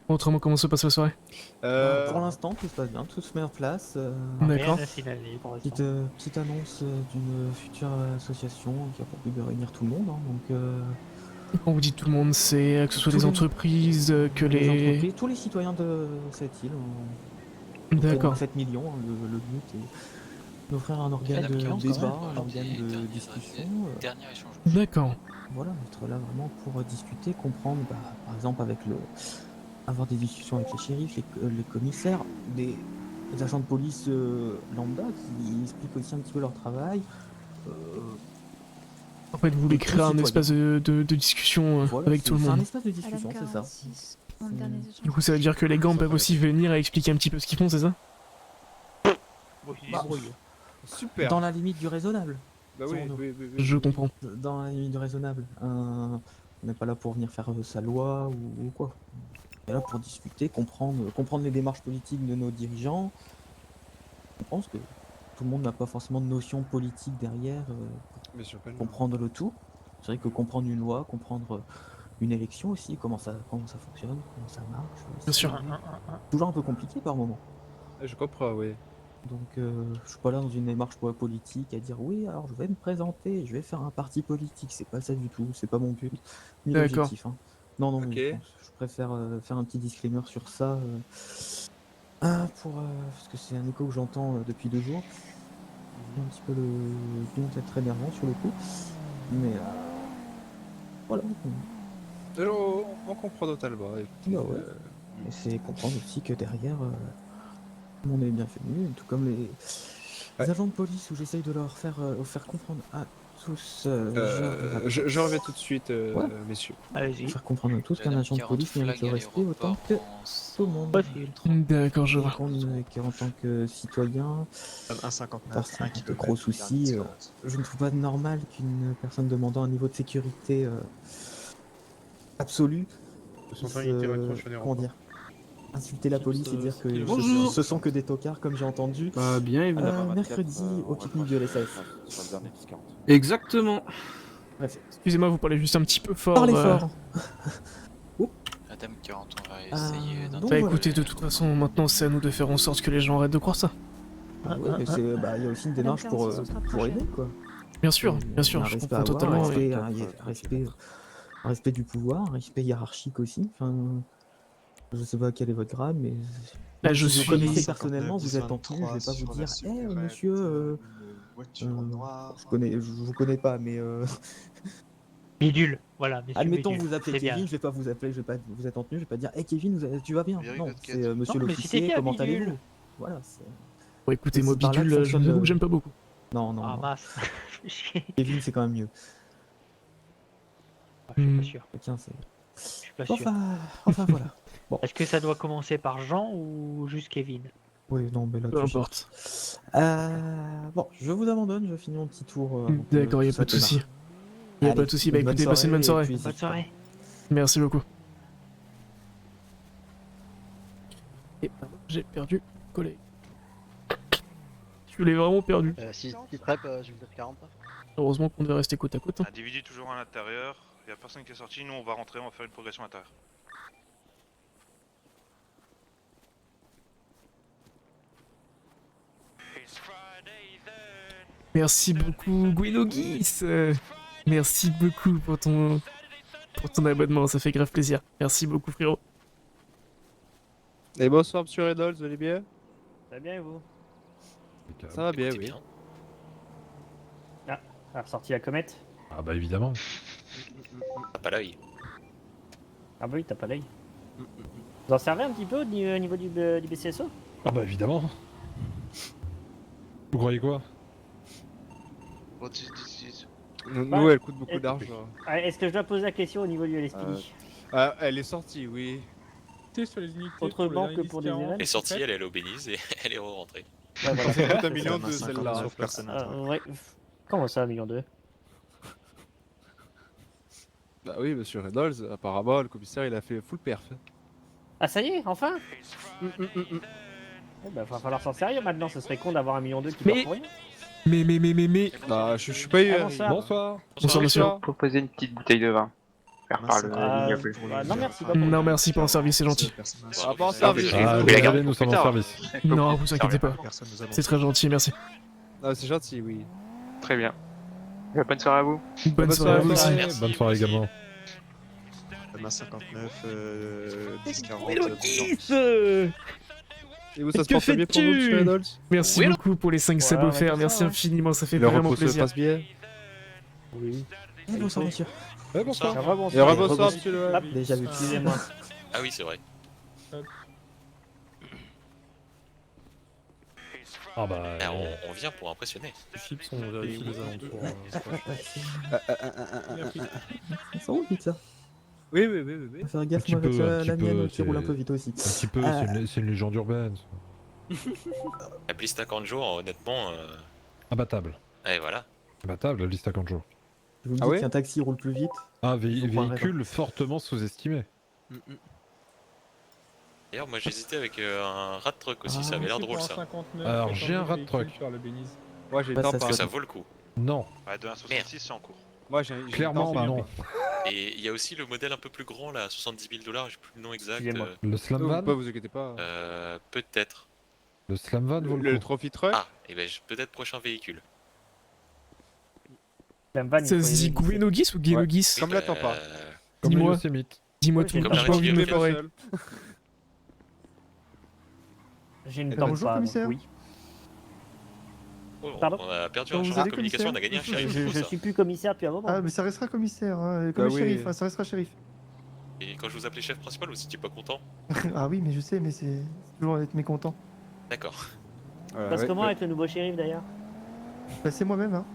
Autrement, comment se passe la soirée? Pour l'instant, tout se passe bien, tout se met en place. D'accord. Petite annonce d'une future association qui a pour but de réunir tout le monde. Hein, donc, Quand vous dites tout le monde, c'est que ce soit Tous les les- entreprises, que les... entreprises, tous les citoyens de cette île. D'accord. 7 millions. Hein, le but est d'offrir un organe Madame de Clémence, débat, quand même, un organe et de dernier- discussion. Dernier échange. D'accord. Voilà, être là vraiment pour discuter, comprendre, par exemple avoir des discussions avec les shérifs, les commissaires, des agents de police lambda qui expliquent aussi un petit peu leur travail. En fait, vous voulez Tout créer un citoyen. espace de discussion Voilà, avec tout le c'est monde. un espace de discussion, c'est ça. Mon dernier échange. Du coup, ça veut dire que les gants peuvent aussi venir et expliquer un petit peu ce qu'ils font, c'est ça? Bah, Super. dans la limite du raisonnable. Bah oui, dirons-nous. oui. Je comprends. Dans la limite du raisonnable. On n'est pas là pour venir faire sa loi ou quoi. On est là pour discuter, comprendre les démarches politiques de nos dirigeants. Je pense que tout le monde n'a pas forcément de notion politique derrière Bien sûr, pas le comprendre le tout. C'est vrai que comprendre une loi, comprendre une élection aussi, comment ça fonctionne, comment ça marche. Bien sûr. C'est toujours un peu compliqué par moment. Je comprends, oui. Donc je suis pas là dans une démarche politique à dire oui, alors je vais me présenter, je vais faire un parti politique. C'est pas ça du tout, c'est pas mon but, ni D'accord. l'objectif. Hein. Non, Ok. je préfère faire un petit disclaimer sur ça. Parce que c'est un écho que j'entends depuis 2 jours. Un petit peu le don est très énervant sur le coup. Mais voilà. On comprend totalement. Écoutez, Bah ouais. Et c'est comprendre aussi que derrière, tout le monde est bienvenu, tout comme les agents de police où j'essaye de leur faire comprendre à tous. je reviens tout de suite, messieurs. Allez-y. Faire comprendre à tous qu'un Madame agent de 40 police mérite le flag respect autant que tout le monde. D'accord, je Et vois. qu'en tant que citoyen, 1,59. parce qu'il y a de gros soucis, je ne trouve pas normal qu'une personne demandant un niveau de sécurité absolu Son puisse, temps, il était rétro-chaudé en comment rapport. dire, insulter la police et dire que Bonjour. ce sont que des tocards comme j'ai entendu bien évidemment. mercredi au pique-nique de l'SAF. Exactement. Bref, Excusez-moi, vous parlez juste un petit peu fort. parlez fort. Madame 40, on va essayer donc Bah voilà. écoutez, de toute façon, maintenant c'est à nous de faire en sorte que les gens arrêtent de croire ça. Ah ouais, mais il y a aussi une démarche pour aider quoi. Bien sûr, Il y a bien sûr, un je respect comprends à avoir, totalement. un respect du pouvoir, un respect hiérarchique aussi. Enfin, je sais pas quel est votre grade, mais Là, je si suis- vous connaissez personnellement, vous êtes en tenue, je vais pas vous dire, monsieur, je vous connais pas, mais Bidule, voilà, monsieur admettons Bidule, vous appelez c'est bien. Kevin, je vais pas vous appeler, vous êtes en tenue, je vais pas dire, hey Kevin, tu vas bien. Very Non, good c'est cat. monsieur Non, mais c'était l'officier, bien, comment Bidule. allez-vous? Voilà. Bon, écoutez, moi, C'est par là que Bidule, je fonctionne vous avoue le- que j'aime pas beaucoup. Non, non, Ah non. mince. Je suis Kevin, c'est quand même mieux. pas sûr. Chacun, c'est. Je suis pas sûr. Enfin voilà. Bon. Est-ce que ça doit commencer par Jean ou juste Kevin? Oui, non, mais là, Peu tu sais. importe. Bon, je vous abandonne, je finis mon petit tour. avant que D'accord, y a tout pas de ça souci. démarre. Y a Allez, pas de souci. Bah bonne écoutez, passez une bonne et soirée. puis Bonne n'hésitez soirée. Merci beaucoup. Et j'ai perdu collègue. Je l'ai vraiment perdu. Si prep, je vais dire 40. Heureusement qu'on devait rester côte à côte. Hein. Individu toujours à l'intérieur, il n'y a personne qui est sorti, nous on va rentrer, on va faire une progression à l'intérieur. Merci beaucoup, Gwynogis. Merci beaucoup pour ton abonnement, ça fait grave plaisir. Merci beaucoup, frérot. Et bonsoir, monsieur Reynolds, vous allez bien? Ça va bien et vous? Ça va bien, oui. Ah, elle a ressorti la comète. Ah bah évidemment. T'as pas l'œil. Ah bah oui, t'as pas l'œil. Vous en servez un petit peu au niveau du BCSO? Ah bah évidemment. Vous croyez quoi? Nous, elle coûte beaucoup d'argent. Est-ce que je dois poser la question au niveau du LSPD? Elle est sortie, oui. Sur les unités autrement que pour des événements. Elle est sortie, elle est allée au Béniz et elle est rentrée. Ouais, voilà. Ça coûte 1,2 million celle-là. Ouais. Comment ça, 1,2 million? Bah oui, monsieur Reynolds, apparemment, le commissaire, il a fait full perf. Ah ça y est, enfin Eh bah, va falloir s'en sérieux maintenant, ce serait con d'avoir 1,2 million qui meurt pour rien. Mais... Bah, je suis pas eu. Ah, bonsoir. Bonsoir. Bonsoir, monsieur. Proposer une petite bouteille de vin. Faire par le vignoble. Non merci, pas pour Non, merci, pas en service, c'est gentil. Ah, pas en service. Ah, Vous la gardez désolé, nous sommes en service. Non, vous inquiétez pas. C'est très gentil, merci. Ah, c'est gentil, oui. Très bien. Bonne soirée à vous. Bonne soirée à vous aussi. Merci, Bonne soirée vous aussi. également. Demain 59, 10-40. Et vous, ça se Que porte bien pour vous, monsieur fais-tu Reynolds? Merci beaucoup pour les 5 subs Voilà, offerts, ouais, merci ça, ouais. infiniment, ça fait Le vraiment repos se plaisir. passe bien. Oui. Bonsoir, monsieur. Ouais, bonsoir. Et rebonsoir, monsieur Le Hop, Déjà vu. excusez-moi. Ah oui, c'est vrai. Ah bah. Eh, on vient pour impressionner. Les chips sont vérifiés les alentours. Ça roule vite, ça. Oui. Faut faire gaffe, Un petit moi, avec peu, un la petit mienne peu, qui roule un c'est- peu vite aussi. Un petit peu, c'est une légende urbaine. Ça. La piste à 40 jours, honnêtement. Imbattable. Et voilà. Imbattable, la liste à 40 jours. Je vous me Ah dis ouais qu'un taxi roule plus vite. Un Ils ont pas véhicule fortement sous-estimé. D'ailleurs, moi j'hésitais avec un rat truck aussi, ça avait l'air drôle ça. Alors, j'ai un rat truck. Moi, j'ai Bah, tant ça, pas. Que ça vaut le coup. Non, Ouais, de 1,66 c'est en cours. Moi, j'ai clairement tant pas. non. Et il y a aussi le modèle un peu plus grand là, 70 000 $, j'ai plus le nom exact. Excusez-moi. Le slam Vous, van, vous inquiétez pas. Peut-être. le slam van vaut Le le coup. trophy truck. Ah, et ben peut-être prochain véhicule. La vanne, Ça il se faut dit y- Gouenogis ou Guénogis Comme bah, l'attends pas. Comme le Dis-moi. Yosemite. Dis-moi Oui, tout, c'est comme j'ai pas envie de me l'arrêt de foirer. seul. J'ai une Eh tente bonjour, pas, donc commissaire. oui. Oh, Pardon on a perdu Comment un vous champ de allez, communication, on a commissaire gagné un shérif. Je, fou, je ça. suis plus commissaire depuis un moment. Ah, mais ça restera commissaire, hein, comme Bah le oui. shérif, hein, ça restera shérif. Et quand je vous appelais chef principal, vous étiez pas content? Ah oui, mais je sais, mais c'est toujours être mécontent. D'accord. Voilà, Ça se passe ouais, comment ouais. avec le nouveau shérif d'ailleurs? Bah, c'est moi-même, hein.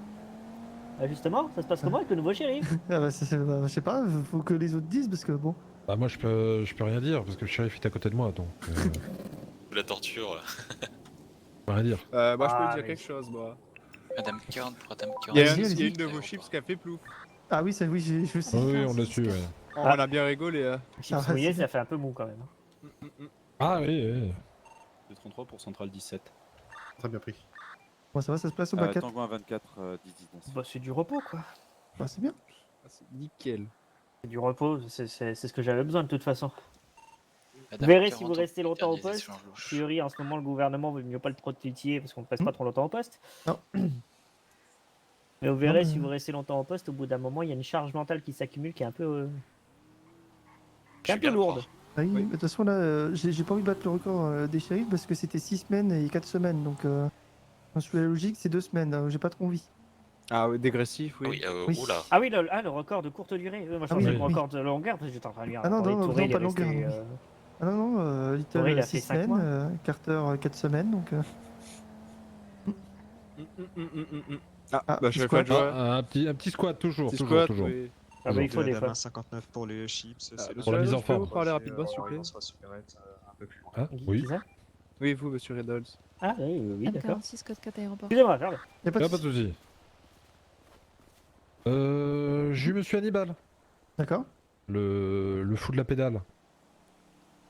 Justement, ça se passe comment avec le nouveau shérif? Ah bah, bah, je sais pas, faut que les autres disent, parce que bon. Bah moi je peux rien dire parce que le shérif est à côté de moi donc. La torture. Je peux rien dire. Moi, je peux Ah, dire mais- quelque chose, moi. Madame 40 pour Madame 40. Il y a Allez-y, une allez-y. de vos chips qui a fait plou. Ah oui, ça, oui, je sais. Oui, on l'a su, ouais. On a bien rigolé, hein. Chips Ah, mouillé, c'est- ça fait un peu mou quand même. Ah oui, oui. 33 pour Central 17. Très bien pris. Bon, ça va, ça se place au bac 4. Tango 24, 10-19. Bah, c'est du repos quoi. Bah, c'est bien. Ah, c'est nickel. C'est du repos, c'est ce que j'avais besoin de toute façon. Vous Madame verrez si 40 vous restez pour longtemps au garder des poste. échanges A louches. priori, en ce moment, le gouvernement veut mieux pas le trop titiller parce qu'on ne passe pas trop longtemps au poste. Non. Mais vous verrez, mais- si vous restez longtemps au poste, au bout d'un moment, il y a une charge mentale qui s'accumule qui est un peu. Qui est un peu lourde. Ah oui, mais de toute façon, là, j'ai pas envie de battre le record des shérifs parce que c'était 6 semaines et 4 semaines. Donc, quand je suis à la logique, c'est 2 semaines. J'ai pas trop envie. Ah oui, dégressif, oui. Oui, Oui. oula. Ah oui, le record de courte durée. Moi, je Ah pensais oui, le oui. record de longueur parce que j'étais en train de lire. Ah non, Attendez, non, Touré, il est pas de resté, longueur, non. Ah non, non, Touré, il Little a 6 fait 5 mois. semaines, Carter 4 semaines. Donc, Ah, bah je vais squat. pas jouer. Ah, un petit squat toujours, Petit toujours, squat, toujours. oui. Ah bah, il faut des fois. 59 pour les chips. Ah, Pour la mise en je peux vous forme. parler rapidement, s'il vous plaît? Un peu plus loin. Ah, Qui oui. ça Oui, vous, monsieur Reynolds. Ah oui, d'accord. M46 code 4 aéroport. Excusez-moi, Charles. y a pas Pas de de soucis. J'ai eu monsieur Hannibal, D'accord. le fou de la pédale,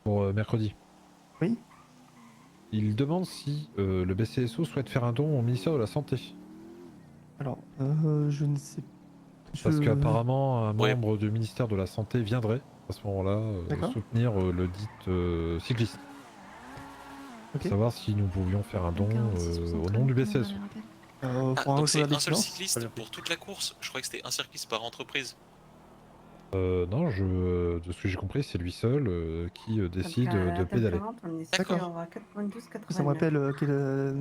pour mercredi. Oui. Il demande si le BCSO souhaite faire un don au ministère de la Santé. Alors, je ne sais Parce je- qu'apparemment, un Ouais. membre du ministère de la Santé viendrait à ce moment-là D'accord. soutenir le dit cycliste. Ok. Savoir si nous pouvions faire un don au nom du BCSO. Ah, faudra donc c'est refaire la un seul distance. cycliste pour toute la course? Je crois que c'était un cycliste par entreprise. Non, de ce que j'ai compris, c'est lui seul qui décide de pédaler. D'accord. Ça me rappelle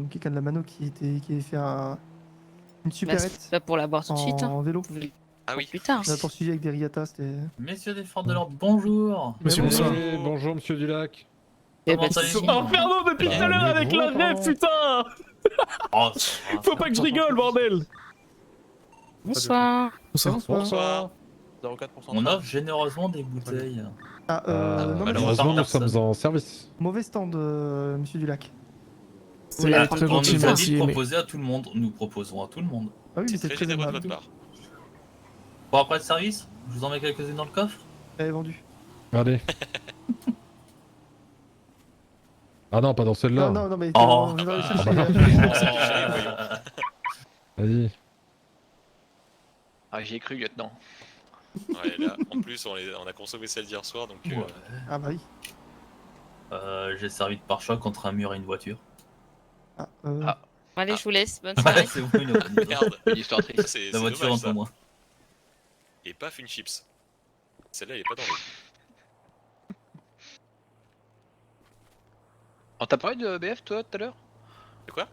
quelqu'un de la Mano qui a fait une supérette c'est pas pour la boire tout de suite, hein. en vélo. Ah oui. Plus tard. On a poursuivi avec des riatas, c'était... Messieurs des forces de l'ordre, bonjour. Monsieur, bonsoir. Bonjour, monsieur Dulac. Comment allez-vous? Oh, pardon, depuis tout à l'heure avec la rêve, putain. Oh, Faut pas que je rigole, bordel. Bonsoir. Bonsoir. Bonsoir. 04%. On offre généreusement des bouteilles. Ah, non, mais Malheureusement, nous sommes en service. mauvais stand, monsieur Dulac. C'est Ah, très on gentil, nous a dit merci. de mais- proposer à tout le monde. Nous proposerons à tout le monde. Ah oui, mais C'est c'est très très généreux de aimable. votre part. Pour après le service, je vous en mets quelques-unes dans le coffre. Elle est vendue. Allez. Ah non, pas dans celle-là. Non, non, mais Oh. on va aller Ah chercher. bah. Vas-y. Ah, j'y ai cru, lieutenant. Ouais, là, en plus, on a consommé celle d'hier soir, donc... Ouais. Ah bah oui. J'ai servi de pare-choc contre un mur et une voiture. Allez, je vous laisse. Bonne Ouais, soirée. c'est bon, une autre. Merde, Une histoire triste. c'est La voiture dommage, un peu ça. moins. Et paf, une chips. Celle-là, elle est pas dans l'eau. On t'a parlé de BF, toi, tout à l'heure? De quoi?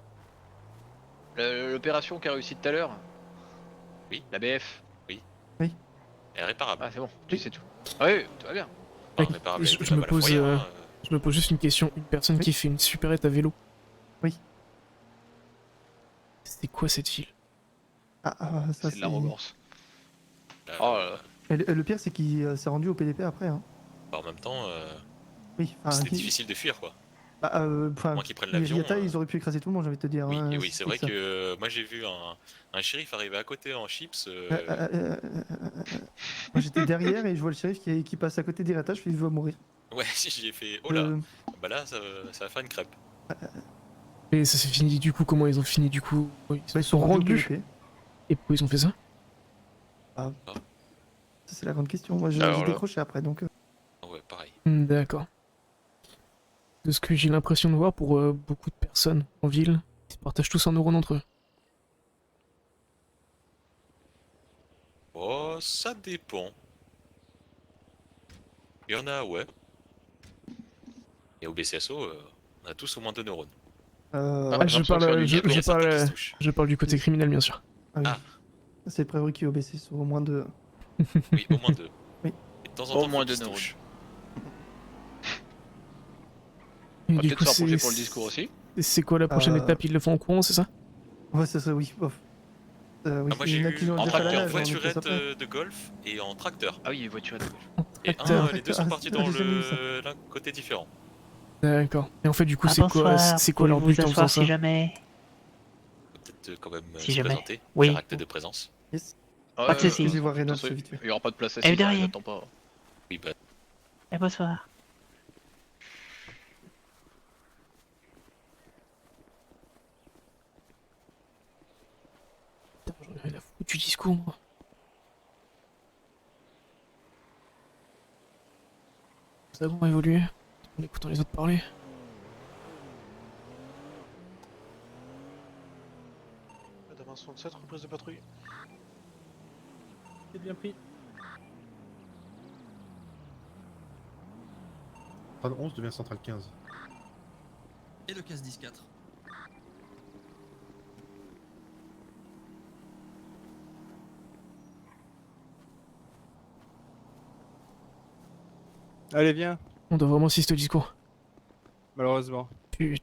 L'opération qui a réussi tout à l'heure. Oui. La BF. Oui. Oui. Elle est réparable. Ah, c'est bon, tu sais tout. Ah oui, tout va bien. Enfin, réparable, elle Je me va pose, la foyer, hein. je me pose juste une question. Une personne qui fait une supérette à vélo. Oui. C'est quoi cette ville? Ça C'est de l'arrogance. Là, Oh là là. Et le pire, c'est qu'il s'est rendu au PDP après. Hein. bah, en même temps, Oui. c'était difficile de fuir, quoi. Enfin, Moins qu'ils prennent les l'avion. Riata, ils auraient pu écraser tout le monde, j'ai envie de te dire. Oui, hein, et oui, c'est vrai ça. que moi j'ai vu un shérif arriver à côté en chips. Moi j'étais derrière et je vois le shérif qui passe à côté des Riata, je fais il va mourir. Ouais, si j'ai fait. Oh là. Bah là, ça va faire une crêpe. Et ça s'est fini du coup, comment ils ont fini du coup? Oui, Ils sont rendus au PDP. Et pourquoi ils ont fait ça? Ça c'est la grande question. Moi j'ai décroché après donc. Ouais, pareil. D'accord. De ce que j'ai l'impression de voir pour beaucoup de personnes en ville, ils se partagent tous un neurone entre eux. Oh, ça dépend. Il y en a, ouais. Et au BCSO, on a tous au moins 2 neurones. Je parle du côté criminel, bien sûr. Ah oui. C'est le prérequis au BC, sur au moins 2. Oui, au moins 2. Oui. Et de temps en temps, Au moins faut qu'ils 2 se neurones. touchent. Et On va du peut-être coup, se rapprocher c'est- pour le discours aussi. C'est quoi la prochaine étape? Ils le font en courant, c'est ça? Ouais, c'est ça, oui. Bof. Oui, Ah, moi il j'ai y en a eu qui ont en déjà fait la tracteur, nage, on fait ça voiturette après. de golf et en tracteur. Ah oui, voiturette de golf. Et Tracteur. les deux sont partis dans j'ai jamais vu ça. l'un côté différent. D'accord. Et en fait, du coup, Ah, c'est quoi bonsoir, leur pouvez-vous but en asseoir faisant si ça? jamais. Peut-être quand même Si se jamais. présenter, Oui. faire acte de présence. Yes. Pas de soucis. Excusez-moi, Renan, attention, c'est vite fait. il y aura pas de place Eh, assise, de rien. j'attends pas. Oui, bah, Et bonsoir. Putain, j'en ai rien à foutre du discours, moi. Ça va évoluer en écoutant les autres parler. Madame 67, reprise de patrouille. C'est bien pris. Centrale 11 devient centrale 15. Et le casse 10-4. Allez, viens. On doit vraiment assister au discours. Malheureusement. Putain.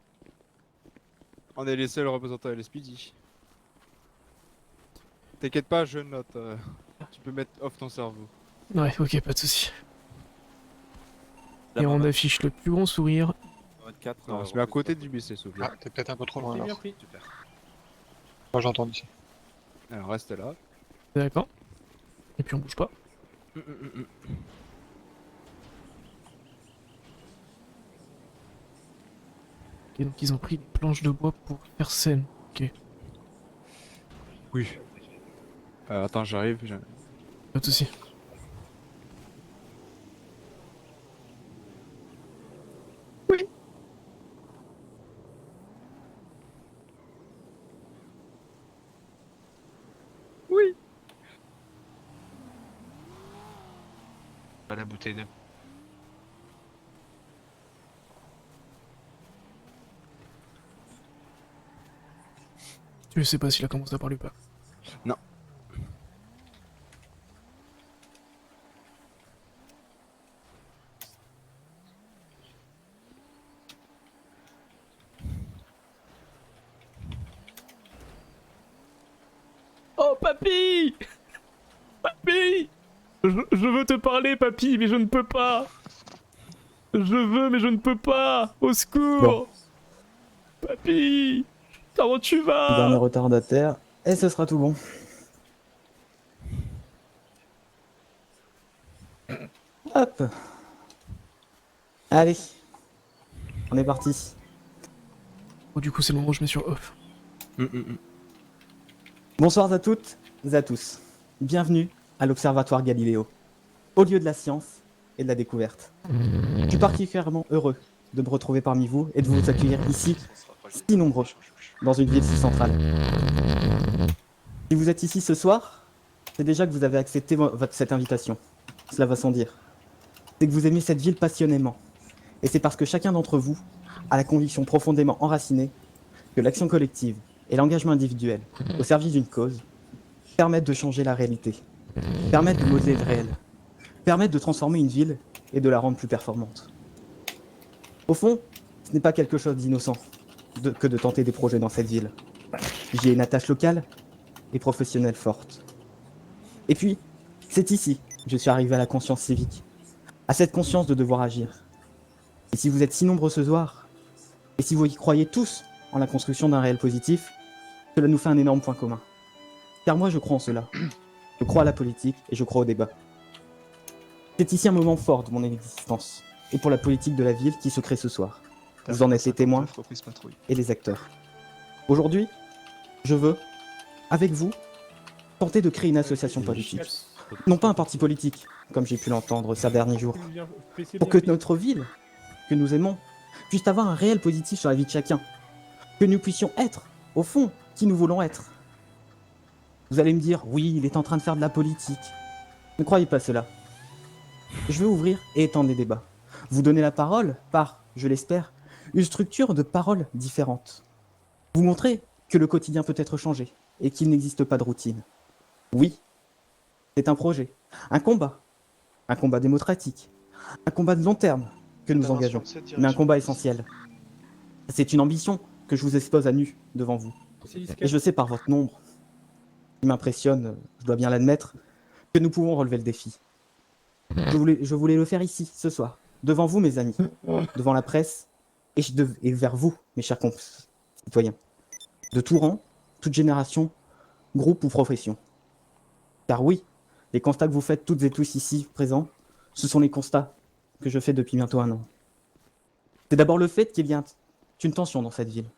On est les seuls représentants LSPD. T'inquiète pas, je note. Tu peux mettre off ton cerveau. Ouais, ok, pas de soucis. Et on affiche le plus grand sourire. 24, on se met à côté du BC, s'il vous plaît. Ah, t'es peut-être un peu trop loin C'est alors. bien pris. Super. Moi j'entends ici. Alors reste là. D'accord. Et puis on bouge pas. Ok, donc ils ont pris des planches de bois pour faire scène. Ok. Oui. Attends, j'arrive. Pas de soucis. Oui. Pas la bouteille de. Je sais pas s'il a commencé à parler ou pas. Non. Oh papy! Papy! Je veux te parler papy, mais je ne peux pas! Je veux, mais je ne peux pas! Au secours! Bon. Papy! Comment tu vas? Dernier retardataire, et ce sera tout bon. Hop. Allez. On est parti. Oh, du coup, c'est le moment où je mets sur off. Bonsoir à toutes et à tous. Bienvenue à l'Observatoire Galiléo, au lieu de la science et de la découverte. Je suis particulièrement heureux de me retrouver parmi vous et de vous accueillir ici, si nombreux, dans une ville si centrale. Si vous êtes ici ce soir, c'est déjà que vous avez accepté cette invitation. Cela va sans dire. C'est que vous aimez cette ville passionnément. Et c'est parce que chacun d'entre vous a la conviction profondément enracinée que l'action collective et l'engagement individuel au service d'une cause permettent de changer la réalité, permettent de modeler le réel, permettent de transformer une ville et de la rendre plus performante. Au fond, ce n'est pas quelque chose d'innocent que de tenter des projets dans cette ville. J'y ai une attache locale et professionnelle forte. Et puis, c'est ici que je suis arrivé à la conscience civique, à cette conscience de devoir agir. Et si vous êtes si nombreux ce soir, et si vous y croyez tous en la construction d'un réel positif, cela nous fait un énorme point commun. Car moi je crois en cela. Je crois à la politique et je crois au débat. C'est ici un moment fort de mon existence, et pour la politique de la ville qui se crée ce soir. Vous en êtes les témoins et les acteurs. Aujourd'hui, je veux, avec vous, tenter de créer une association politique. Non pas un parti politique, comme j'ai pu l'entendre ces derniers jours. Pour que notre ville, que nous aimons, puisse avoir un réel positif sur la vie de chacun. Que nous puissions être, au fond, qui nous voulons être. Vous allez me dire, oui, il est en train de faire de la politique. Ne croyez pas cela. Je veux ouvrir et étendre les débats. Vous donner la parole par, je l'espère, une structure de paroles différentes. Vous montrer que le quotidien peut être changé et qu'il n'existe pas de routine. Oui, c'est un projet, un combat démocratique, un combat de long terme que nous engageons, mais un combat essentiel. C'est une ambition que je vous expose à nu devant vous. Et je sais par votre nombre, qui m'impressionne, je dois bien l'admettre, que nous pouvons relever le défi. Je voulais le faire ici, ce soir, devant vous, mes amis, devant la presse, et vers vous, mes chers citoyens, de tout rang, toute génération, groupe ou profession. Car oui, les constats que vous faites toutes et tous ici présents, ce sont les constats que je fais depuis bientôt 1 an. C'est d'abord le fait qu'il y a une tension dans cette ville,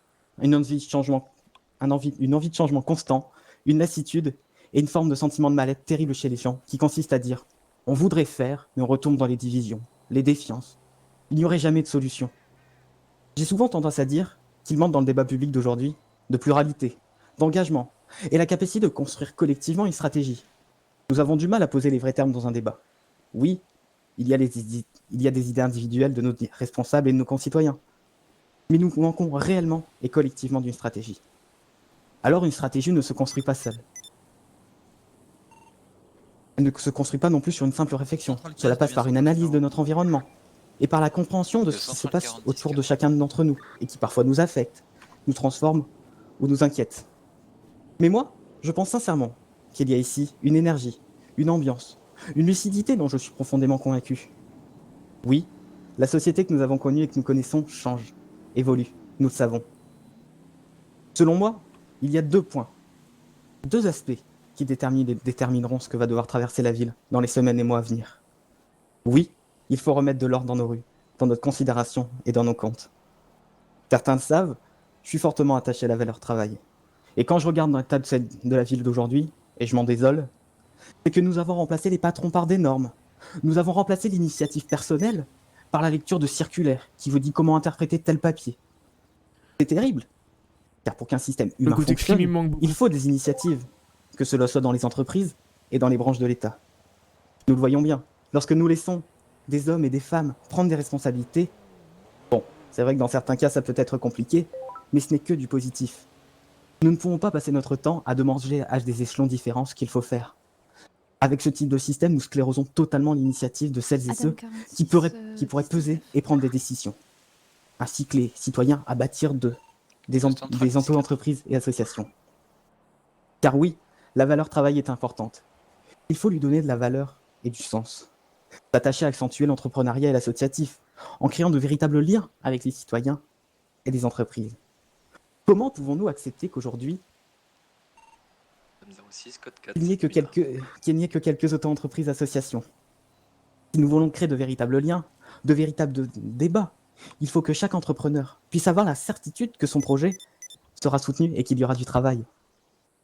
une envie de changement, une envie de changement constant, une lassitude et une forme de sentiment de mal-être terrible chez les gens qui consiste à dire « on voudrait faire, mais on retombe dans les divisions, les défiances. Il n'y aurait jamais de solution. » J'ai souvent tendance à dire qu'il manque dans le débat public d'aujourd'hui de pluralité, d'engagement et la capacité de construire collectivement une stratégie. Nous avons du mal à poser les vrais termes dans un débat. Oui, il y a des idées individuelles de nos responsables et de nos concitoyens. Mais nous manquons réellement et collectivement d'une stratégie. Alors une stratégie ne se construit pas seule. Elle ne se construit pas non plus sur une simple réflexion. Cela passe par une analyse de notre environnement et par la compréhension de ce qui se passe autour de chacun d'entre nous et qui parfois nous affecte, nous transforme ou nous inquiète. Mais moi, je pense sincèrement qu'il y a ici une énergie, une ambiance, une lucidité dont je suis profondément convaincu. Oui, la société que nous avons connue et que nous connaissons change, évolue, nous le savons. Selon moi, il y a 2 points, 2 aspects qui détermineront ce que va devoir traverser la ville dans les semaines et mois à venir. Oui, il faut remettre de l'ordre dans nos rues, dans notre considération et dans nos comptes. Certains le savent, je suis fortement attaché à la valeur travail. Et quand je regarde dans l'état de la ville d'aujourd'hui, et je m'en désole, c'est que nous avons remplacé les patrons par des normes. Nous avons remplacé l'initiative personnelle par la lecture de circulaires qui vous dit comment interpréter tel papier. C'est terrible, car pour qu'un système humain fonctionne, il faut des initiatives, que cela soit dans les entreprises et dans les branches de l'État. Nous le voyons bien, lorsque nous laissons des hommes et des femmes prendre des responsabilités, bon, c'est vrai que dans certains cas ça peut être compliqué, mais ce n'est que du positif. Nous ne pouvons pas passer notre temps à demander à des échelons différents ce qu'il faut faire. Avec ce type de système, nous sclérosons totalement l'initiative de celles et ceux qui pourraient peser et prendre des décisions. Ainsi que les citoyens à bâtir des emplois entreprises et associations. Car oui, la valeur travail est importante. Il faut lui donner de la valeur et du sens. S'attacher à accentuer l'entrepreneuriat et l'associatif, en créant de véritables liens avec les citoyens et les entreprises. Comment pouvons-nous accepter qu'aujourd'hui, il n'y ait que quelques auto-entreprises associations? Si nous voulons créer de véritables liens, de véritables débats, il faut que chaque entrepreneur puisse avoir la certitude que son projet sera soutenu et qu'il y aura du travail.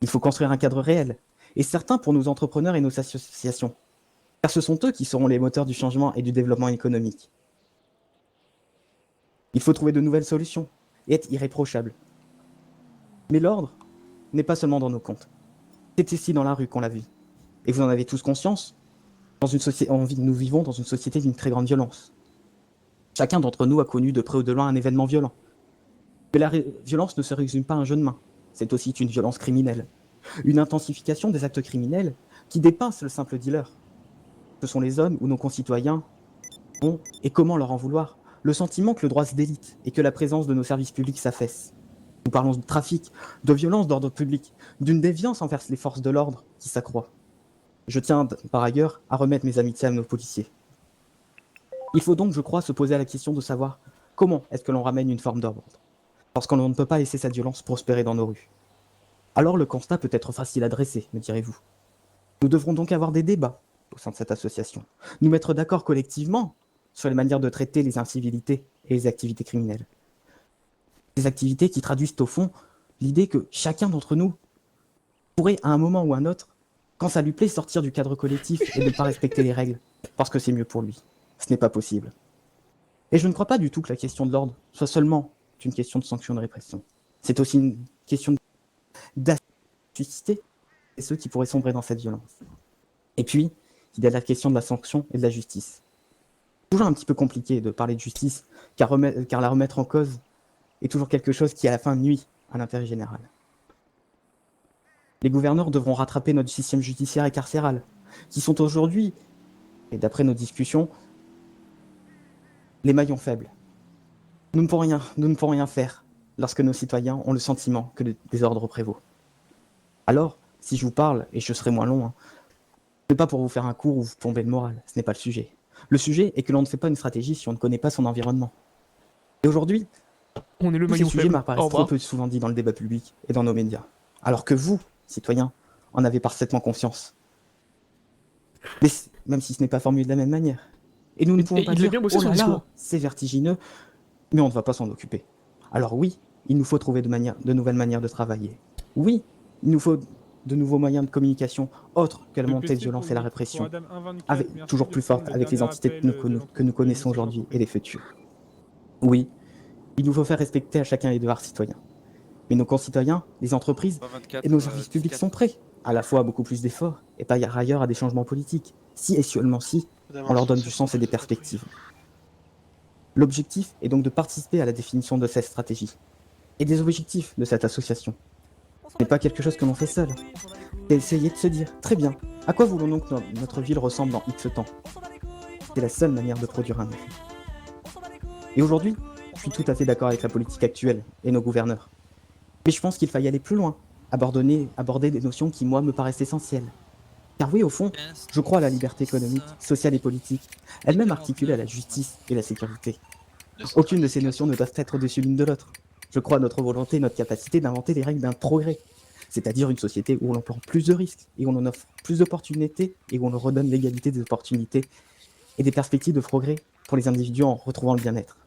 Il faut construire un cadre réel et certain pour nos entrepreneurs et nos associations, car ce sont eux qui seront les moteurs du changement et du développement économique. Il faut trouver de nouvelles solutions et être irréprochable. Mais l'ordre n'est pas seulement dans nos comptes. C'est ici dans la rue qu'on l'a vu. Et vous en avez tous conscience, nous vivons dans une société d'une très grande violence. Chacun d'entre nous a connu de près ou de loin un événement violent. Mais la violence ne se résume pas à un jeu de main. C'est aussi une violence criminelle. Une intensification des actes criminels qui dépasse le simple dealer. Ce sont les zones où nos concitoyens ont, et comment leur en vouloir, le sentiment que le droit se délite et que la présence de nos services publics s'affaisse. Nous parlons de trafic, de violence d'ordre public, d'une déviance envers les forces de l'ordre qui s'accroît. Je tiens par ailleurs à remettre mes amitiés à nos policiers. Il faut donc, je crois, se poser la question de savoir comment est-ce que l'on ramène une forme d'ordre, parce qu'on ne peut pas laisser cette violence prospérer dans nos rues. Alors le constat peut être facile à dresser, me direz-vous. Nous devrons donc avoir des débats au sein de cette association, nous mettre d'accord collectivement sur les manières de traiter les incivilités et les activités criminelles. Des activités qui traduisent au fond l'idée que chacun d'entre nous pourrait à un moment ou un autre, quand ça lui plaît, sortir du cadre collectif et ne pas respecter les règles, parce que c'est mieux pour lui. Ce n'est pas possible. Et je ne crois pas du tout que la question de l'ordre soit seulement une question de sanction de répression. C'est aussi une question d'assister et ceux qui pourraient sombrer dans cette violence. Et puis, il y a la question de la sanction et de la justice. Toujours un petit peu compliqué de parler de justice, car la remettre en cause est toujours quelque chose qui à la fin nuit à l'intérêt général. Les gouverneurs devront rattraper notre système judiciaire et carcéral, qui sont aujourd'hui, et d'après nos discussions, les maillons faibles. Nous ne pourrons rien faire lorsque nos citoyens ont le sentiment que le désordre prévaut. Alors, si je vous parle, et je serai moins long, ce n'est pas pour vous faire un cours ou vous plomber le moral, ce n'est pas le sujet. Le sujet est que l'on ne fait pas une stratégie si on ne connaît pas son environnement. Et aujourd'hui, on est le tous ces maillon sujets faible. m'apparaissent trop peu souvent dit dans le débat public et dans nos médias. Alors que vous, citoyens, en avez parfaitement conscience. Mais même si ce n'est pas formulé de la même manière. Et nous ne pouvons pas dire, oh là là, c'est vertigineux, mais on ne va pas s'en occuper. Alors oui, il nous faut trouver de nouvelles manières de travailler. Oui, il nous faut de nouveaux moyens de communication autres que la montée de violence et la répression, toujours plus forte avec les entités que nous connaissons aujourd'hui et les futures. Oui, il nous faut faire respecter à chacun les devoirs citoyens. Mais nos concitoyens, les entreprises et nos services publics sont prêts, à la fois à beaucoup plus d'efforts et par ailleurs à des changements politiques, si et seulement si on leur donne du sens et des perspectives. L'objectif est donc de participer à la définition de cette stratégie et des objectifs de cette association. Ce n'est pas quelque chose que l'on fait seul. C'est essayer de se dire, très bien, à quoi voulons-nous que notre ville ressemble dans X temps? C'est la seule manière de produire un effet. Et aujourd'hui, je suis tout à fait d'accord avec la politique actuelle et nos gouverneurs. Mais je pense qu'il faille aller plus loin, aborder des notions qui, moi, me paraissent essentielles. Car oui, au fond, je crois à la liberté économique, sociale et politique, elle-même articulée à la justice et la sécurité. Aucune de ces notions ne doit être au-dessus l'une de l'autre. Je crois à notre volonté et notre capacité d'inventer les règles d'un progrès, c'est-à-dire une société où l'on prend plus de risques, et où l'on offre plus d'opportunités, et où on redonne l'égalité des opportunités et des perspectives de progrès pour les individus en retrouvant le bien-être.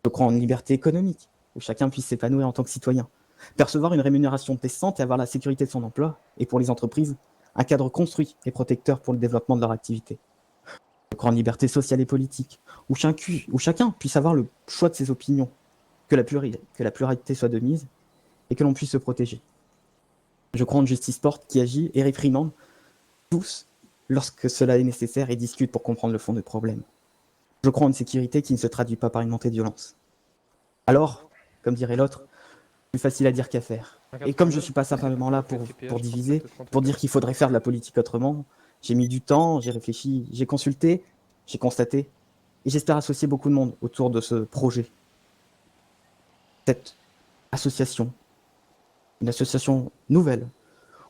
Je crois en une liberté économique, où chacun puisse s'épanouir en tant que citoyen, percevoir une rémunération décente et avoir la sécurité de son emploi, et pour les entreprises, un cadre construit et protecteur pour le développement de leur activité. Je crois en liberté sociale et politique, où chacun puisse avoir le choix de ses opinions, que la pluralité soit de mise, et que l'on puisse se protéger. Je crois en une justice forte qui agit et réprimande tous lorsque cela est nécessaire et discute pour comprendre le fond du problème. Je crois en une sécurité qui ne se traduit pas par une montée de violence. Alors, comme dirait l'autre, plus facile à dire qu'à faire. Et comme je ne suis pas simplement là pour diviser, pour dire qu'il faudrait faire de la politique autrement, j'ai mis du temps, j'ai réfléchi, j'ai consulté, j'ai constaté, et j'espère associer beaucoup de monde autour de ce projet. Cette association, une association nouvelle,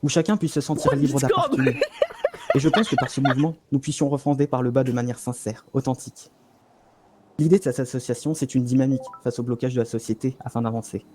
où chacun puisse se sentir libre d'appartenir. Et je pense que par ce mouvement, nous puissions refonder par le bas de manière sincère, authentique. L'idée de cette association, c'est une dynamique face au blocage de la société afin d'avancer.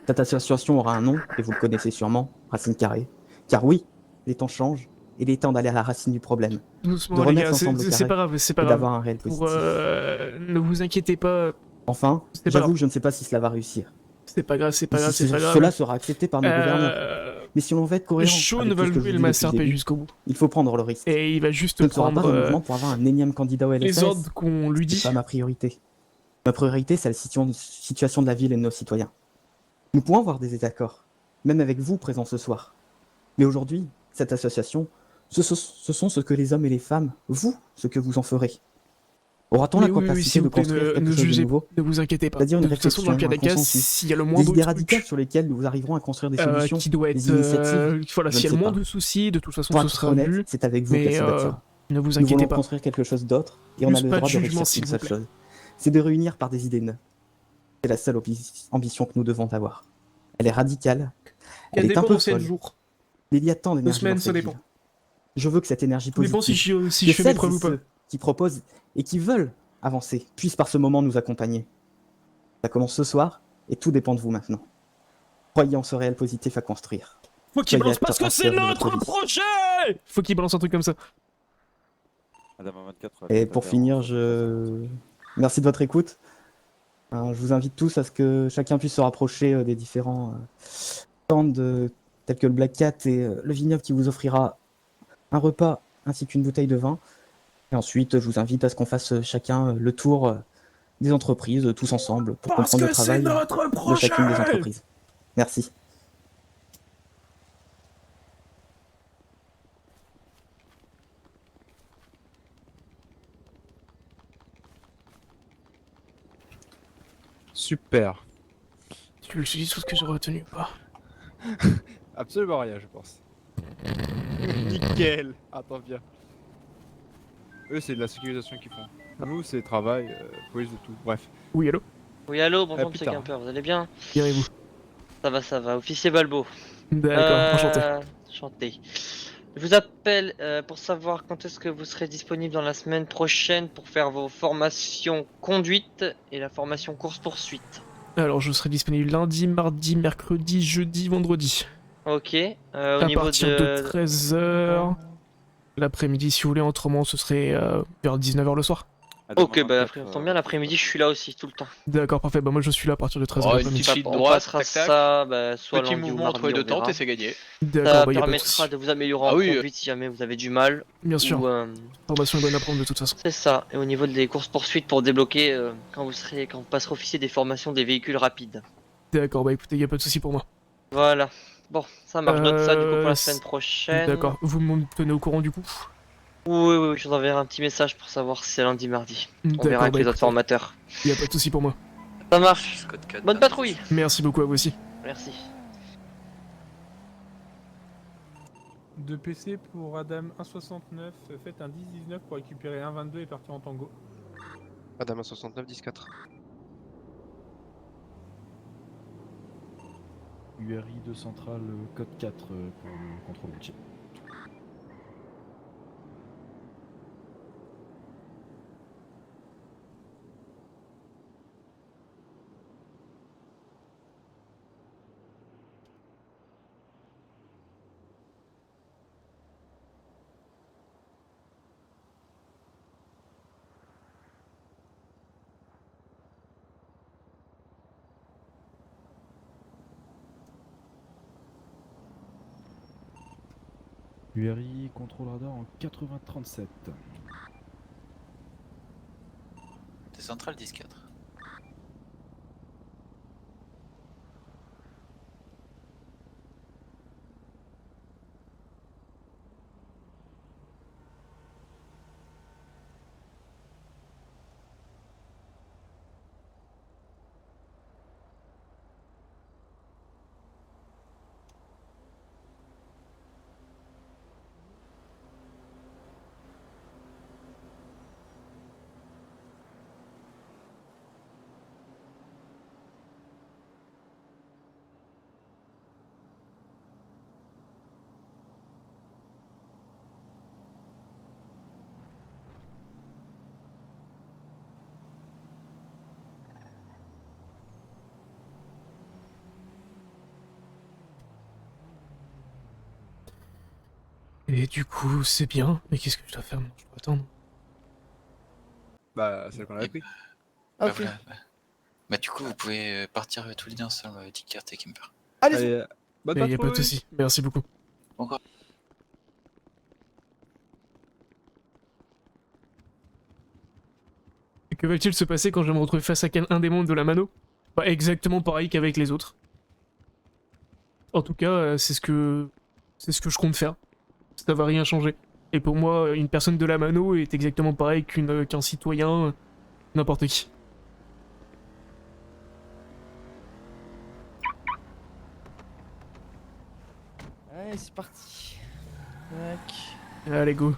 Cette association aura un nom, et vous le connaissez sûrement, Racine Carrée. Car oui, les temps changent, Il est temps d'aller à la racine du problème. De Doucement, les remettre gars, ensemble au c'est carré pas grave, c'est pas et grave. d'avoir un réel positif. Ne vous inquiétez pas. Enfin, C'est pas j'avoue grave. que je ne sais pas si cela va réussir. C'est pas grave, c'est pas Ou grave, si c'est pas grave. cela sera accepté par nos gouverneurs. Mais si l'on veut être cohérent Sean avec va tout ce que jouer je le vous dis Master depuis P le début, jusqu'au bout. il faut prendre le risque. Et il va juste Ce ne sera prendre pas un mouvement pour avoir un énième candidat au LFS. les ordres qu'on lui dit. C'est pas ma priorité. Ma priorité, c'est la situation de la ville et de nos citoyens. Nous pouvons avoir des désaccords, même avec vous présents ce soir. Mais aujourd'hui, cette association, ce sont ce que les hommes et les femmes, vous, ce que vous en ferez. Aura-t-on la capacité s'il de vous plaît, construire quelque ne chose de jugez, nouveau? ne vous inquiétez pas. C'est-à-dire une De toute façon, dans le réflexion, pire des un cas, consensus, s'il y a le des moindre idées truc radicales sur lesquelles nous arriverons à construire des solutions, qui doit être, des initiatives. voilà, je s'il y a ne le sais moindre pas. souci, de toute façon, Pour ce être sera honnête, vu. c'est avec vous Mais qu'elle se bâtira. ne vous Nous inquiétez voulons pas. construire quelque chose d'autre et on a Juste le pas de droit de jugement, réussir s'il une vous seule plaît. chose. C'est de réunir par des idées neuves. C'est la seule ambition que nous devons avoir. Elle est radicale. Il y a Elle des est un peu potentiels folle. jours. Mais il y a tant 2 d'énergie semaines, dans ça cette dépend. ville. Je veux que cette énergie Ça dépend positive, si que je fais mes celles preuves et ou pas. ceux qui proposent et qui veulent avancer puissent par ce moment nous accompagner. Ça commence ce soir et tout dépend de vous maintenant. Croyez en ce réel positif à construire. Faut qu'il Soyez balance parce que c'est acteurs de votre notre vie. projet. Faut qu'il balance un truc comme ça. Et pour finir, merci de votre écoute. Je vous invite tous à ce que chacun puisse se rapprocher des différents stands tels que le Black Cat et le Vignoble qui vous offrira un repas ainsi qu'une bouteille de vin. Et ensuite, je vous invite à ce qu'on fasse chacun le tour des entreprises, tous ensemble, pour Parce comprendre le que c'est travail notre de chacune des projet. entreprises. Merci. Super. Tu me dis tout ce que j'ai retenu ou pas? Absolument rien, je pense. Nickel. Attends bien. Eux, c'est de la sécurisation qu'ils font. Nous, c'est travail, police de tout. Bref. Oui, allô? Oui, allô, À bonjour plus monsieur tard. Quimper, vous allez bien? Bien et vous? Ça va, officier Balbo. D'accord, enchanté. Enchanté. Je vous appelle pour savoir quand est-ce que vous serez disponible dans la semaine prochaine pour faire vos formations conduite et la formation course-poursuite. Alors, je serai disponible lundi, mardi, mercredi, jeudi, vendredi. Ok, au À niveau partir de 13h. L'après-midi, si vous voulez, autrement, ce serait vers 19h le soir. Ok, bah ça tombe bien, l'après-midi je suis là aussi tout le temps. D'accord, parfait. Bah, moi, je suis là à partir de 13h Oh, une l'après-midi. petite ligne On droite, passera tac tac. ça soit Petit lundi ou mouvement entre mardi, les on deux tentes verra. et c'est gagné. D'accord, Ça bah, y a pas de permettra souci. de vous améliorer en Ah oui, conduite si jamais vous avez du mal. Bien sûr. Ou, Formation est bonne à prendre de toute façon. c'est ça. Et au niveau des courses poursuites pour débloquer quand vous passerez officier des formations des véhicules rapides. D'accord, bah écoutez, y a pas de souci pour moi. Voilà. Bon, ça marche. Je note ça du coup pour la semaine c'est- prochaine. D'accord, vous me tenez au courant du coup? Oui, je vous enverrai un petit message pour savoir si c'est lundi, mardi. On D'accord, verra avec bah, les autres écoutez. formateurs. Y a pas de souci pour moi. Ça marche. Bonne patrouille. Merci beaucoup à vous aussi. Merci. 2 PC pour Adam 1,69, faites un 10-19 pour récupérer 1,22 et partir en tango. Adam 1,69, 10-4. URI de centrale code 4 pour le contrôle routier. URI contrôle radar en 80-37. Des centrales 10-4. Et du coup, c'est bien. Mais qu'est-ce que je dois faire maintenant? Je peux attendre. Bah, celle qu'on avait pris. Ah, Bah, ok. voilà, bah. Bah, du coup, vous pouvez partir tous les deux ensemble, Dickert et Kimber. Allez, bonne Y a pas de patrouille. soucis. Merci beaucoup. Encore. Et que va-t-il se passer quand je vais me retrouver face à un des membres de la mano? Bah, exactement pareil qu'avec les autres. En tout cas, c'est ce que je compte faire. Ça va rien changer. Et pour moi, une personne de la mano est exactement pareil qu'un citoyen, n'importe qui. Allez, c'est parti. Tac. Allez, go.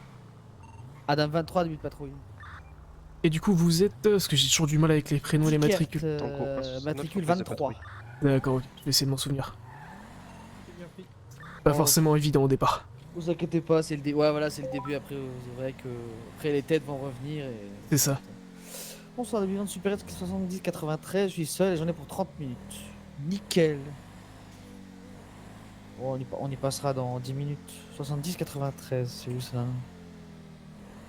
Adam 23, début de patrouille. Et du coup, vous êtes... parce que j'ai toujours du mal avec les prénoms et les Dickert, matricules. matricule 23. D'accord, ok. Je vais essayer de m'en souvenir. C'est bien pris. Pas Oh. forcément évident au départ. Vous inquiétez pas, c'est le début. Ouais, voilà, c'est le début. Après, c'est vrai que après les têtes vont revenir. Et... C'est ça. Bonsoir, le bilan de Super 70-93. Je suis seul et j'en ai pour 30 minutes. Nickel. Bon, on y passera dans 10 minutes. 70-93, c'est où ça?